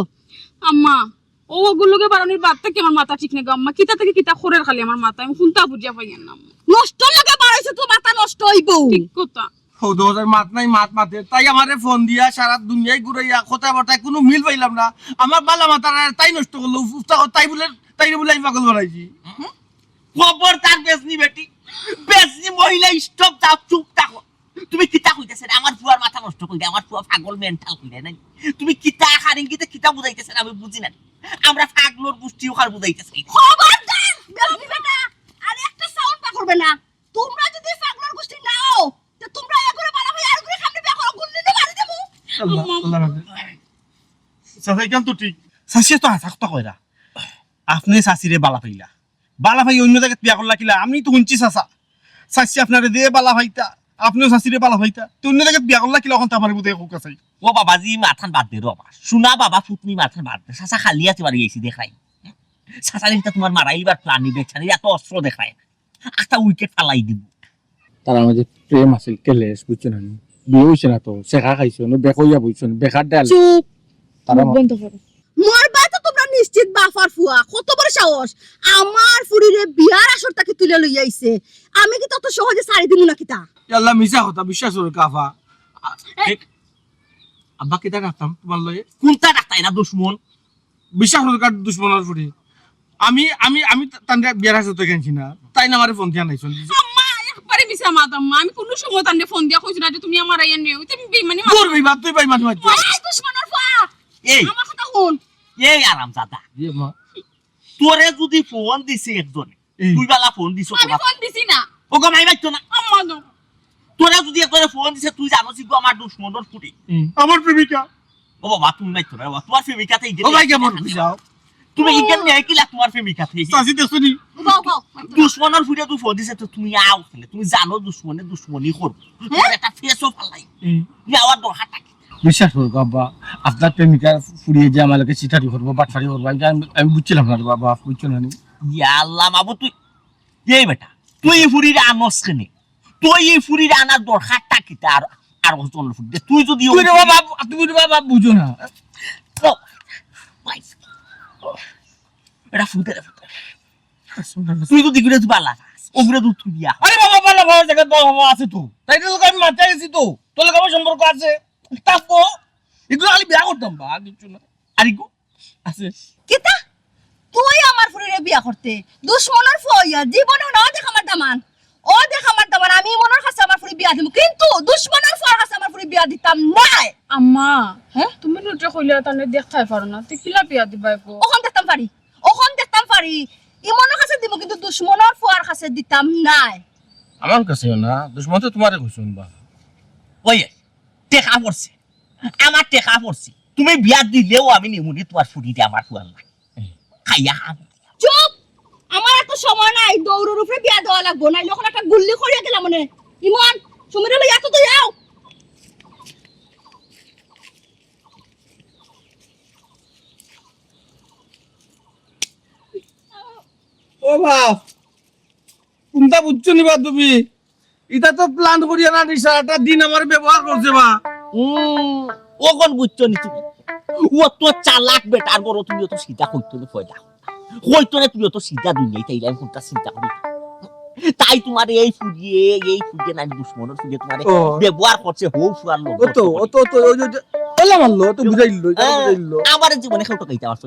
S2: আম্মা ও ওগুলোকে বারণের বাদ থেকে আমার মাথা ঠিক নেই গো আম্মা কিতা থেকে কিতা খরের খালি আমার মাথা আমি শুনতা বুঝিয়া পাই না আম্মা
S5: নষ্ট লাগে বাড়াইছে তো মাথা নষ্ট হইবো
S2: ঠিক কথা
S4: ও 2000 মাত নাই মাত মাতে তাই আমারে ফোন দিয়া সারা দুনিয়ায় ঘুরাইয়া কথা বার্তায় কোনো মিল পাইলাম না আমার বালা মাথা তাই নষ্ট করলো তাই বলে আমি পাগল বানাইছি
S8: খবর তার বেসনি বেটি বেসনি মহিলা স্টপ দাও চুপ থাকো তুমি কিতা কইতেছেন আমার পুয়ার মাথা নষ্ট কইলে আমার পুয়া পাগল মেন্টাল কইলে নাই তুমি কিতা খারিঙ্গিতে কিতা বুঝাইতেছেন আমি বুঝি না আমরা পাগলর গোষ্ঠী ওখানে বুঝাইতেছি
S5: খবরদার বেলনি বেটা আর একটা সাউন্ড পা করবে না তোমরা যদি পাগলার গোষ্ঠী নাও তো তোমরা একরে বালা ভাই আর করে সামনে বিয়া করো গুল্লি দিয়ে মারি দেবো
S1: চাচা কেন তো ঠিক চাষিয়ে তো হাসা কইরা আপনি চাষিরে বালা পাইলা বালা ভাই অন্য জায়গায় বিয়া করলা কিলা আমি তো শুনছি চাচা চাষি আপনারে দিয়ে বালা ভাইতা আপনিও চাষিরে বালা ভাইতা তো অন্য জায়গায় বিয়া করলা কিলা এখন আমার বুঝে হোক আছে
S8: ও বাবাজি মাথান বাদ দে বাবা শোনা বাবা ফুটনি মাথান বাদ দে সাসা খালি আছে বাড়ি গেছি দেখাই সাসারিটা তোমার মারাইবার প্ল্যান নিবে ছাড়ি এত অস্ত্র দেখায় একটা উইকেট ফালাই দিব
S4: তার মধ্যে প্রেম আছিল কেলেস বুঝছো না বিয়ে হইছে না তো শেখা খাইছো না বেকইয়া বুঝছো না বেকার ডাল
S5: চুপ
S4: তারা
S3: বন্ধ করো
S5: মরবা তো তোমরা নিশ্চিত বাফার ফুয়া কত বড় সাহস আমার ফুরিরে বিয়ার আসর তাকে তুলে লই আইছে আমি কি তত সহজে ছাড়ি দিমু না কিতা
S4: আল্লাহ মিছা কথা বিশ্বাস করে কাফা আব্বা কিতা রাখতাম তোমার লয়ে
S8: কোনটা ডাক্তার না দুশ্মন
S4: বিশ্বাস করে কার দুশ্মনের ফুটি আমি আমি আমি তান্ডে বিয়ার হাসতে তো কেনছি না তাই না আমারে ফোন দিয়া নাই চল
S2: আম্মা একবারে মিছা মাত আম্মা আমি কোনো সময় তান্ডে ফোন দিয়া কইছি না যে তুমি আমার আইয়া নিও তুমি বেমানি
S4: তোর ভাই তুই ভাই মাঝে মাঝে
S5: এই দুশমনের ফুয়া
S8: এই
S5: আমার কথা শুন
S8: এই আরাম দাদা
S4: জি মা
S8: তোরে যদি ফোন দিছে একজনে তুই বালা ফোন দিছো
S2: আমি ফোন দিছি না
S8: ও গমাই বাইতো না
S2: আম্মা গো
S8: তোরা যদি একজনে ফোন দিছে তুই জানোস গো আমার দুশ্মনের ফুটি
S1: আমার প্রেমিকা
S8: ও বাবা তুমি বাইতো না তোমার প্রেমিকাতে
S4: ও ভাই কেমন যাও
S8: তুমি ইগেন নেই কিলা তোমার প্রেমিকাতে
S1: চাষি দেখছো নি
S5: গাও গাও
S8: দুশ্মনের ফুটে তুই ফোন দিছে তো তুমি আও খেলে তুমি জানো দুশ্মনে দুশ্মনী করব তোমার একটা ফেসও ফালাই যাওয়ার দরকার থাকে
S4: বিশ্বাস করো বাবা আপনার প্রেমিকা ফুরিয়ে যে আমাকে চিঠারি করবো বাটফারি করবো আমি বুঝছিলাম না বাবা বুঝছো না
S8: ইয়া আল্লাহ বাবু তুই এই বেটা তুই এই ফুরিরে আনস কেনে তুই এই ফুরিরে আনার দরকার থাকে আর আর ওজন ফুটে তুই যদি
S4: তুমি বাবা বুঝো না
S8: এটা ফুটে তুই যদি ঘুরে তুই পালা ওগুলো তুই তুই দিয়া
S4: আরে বাবা বাবা বাবা জায়গা বাবা আছে তো তাই তো আমি মাথায় গেছি তো তোর লোক আমার সম্পর্ক আছে তাপো এগুলো খালি বিয়া করতাম বা কিছু না
S8: আর ইগো
S4: আছে
S5: কিতা তুই আমার ফুরিরে বিয়া করতে দুশমনের ফুয়া জীবনে না দেখ আমার দামান ও দেখ আমার দামান আমি মনের কাছে আমার ফুরি বিয়া দিমু কিন্তু দুশমনের ফুয়ার কাছে আমার ফুরি বিয়া দিতাম নাই
S2: আম্মা হ্যাঁ তুমি রুটে কইলে তান্ডে দেখাই পারো না তুই কিলা বিয়া দিবাই গো
S5: ওখান দেখতাম পারি ইমনের কাছে দিব কিন্তু দুশমনের ফুয়ার কাছে দিতাম নাই
S4: আমার কাছে না দুশ্মন তো তোমারে কইছুন বা
S8: ওই টেকা পড়ছে আমার টেকা পড়ছে তুমি বিয়া দিলেও আমি নিমুনি তোমার ফুরিতে আমার ফুয়াল না খাইয়া খাম
S5: চুপ আমার এত সময় নাই দৌড়ের উপরে বিয়া দেওয়া লাগবো না যখন একটা গুল্লি করিয়া গেলাম মানে ইমন সময় হলো এত তো যাও
S4: ও বাপ কোনটা বুঝছো নিবা তুমি এটা তো প্ল্যান করিয়া না নি সারাটা দিন আমার ব্যবহার করছে বা
S8: ও কোন বুঝছো নি তুমি ও তো চালাক বেটার বড় তুমি তো সিধা কইতো না ফয়দা কইতো না তুমি তো সিধা দুনিয়ায় তাইলে আমি কোনটা চিন্তা করি তাই তোমার এই ফুডিয়ে নাই দুশ্মনের ফুডিয়ে তোমার
S4: ও।
S8: ব্যবহার করছে হৌ ফুয়ার লোক
S4: ও তো ওই যে এলা মারলো তো বুঝাইলো বুঝাইলো
S8: আমার জীবনে কেউ টাকাইতে পারছো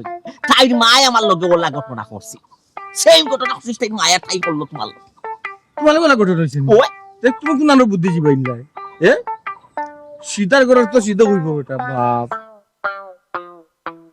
S8: তাই মায় আমার লগে ওলা ঘটনা করছে সেই ঘটনা করছিস তাই মায়া ঠাই করলো তোমার লগে।
S4: তোমার বেলা ঘটনা হয়েছে
S8: ওই
S4: তুমি কোন বুদ্ধি জীবাইন যায় এ সীতার ঘরের তো সিদ্ধ হইব বেটা বাপ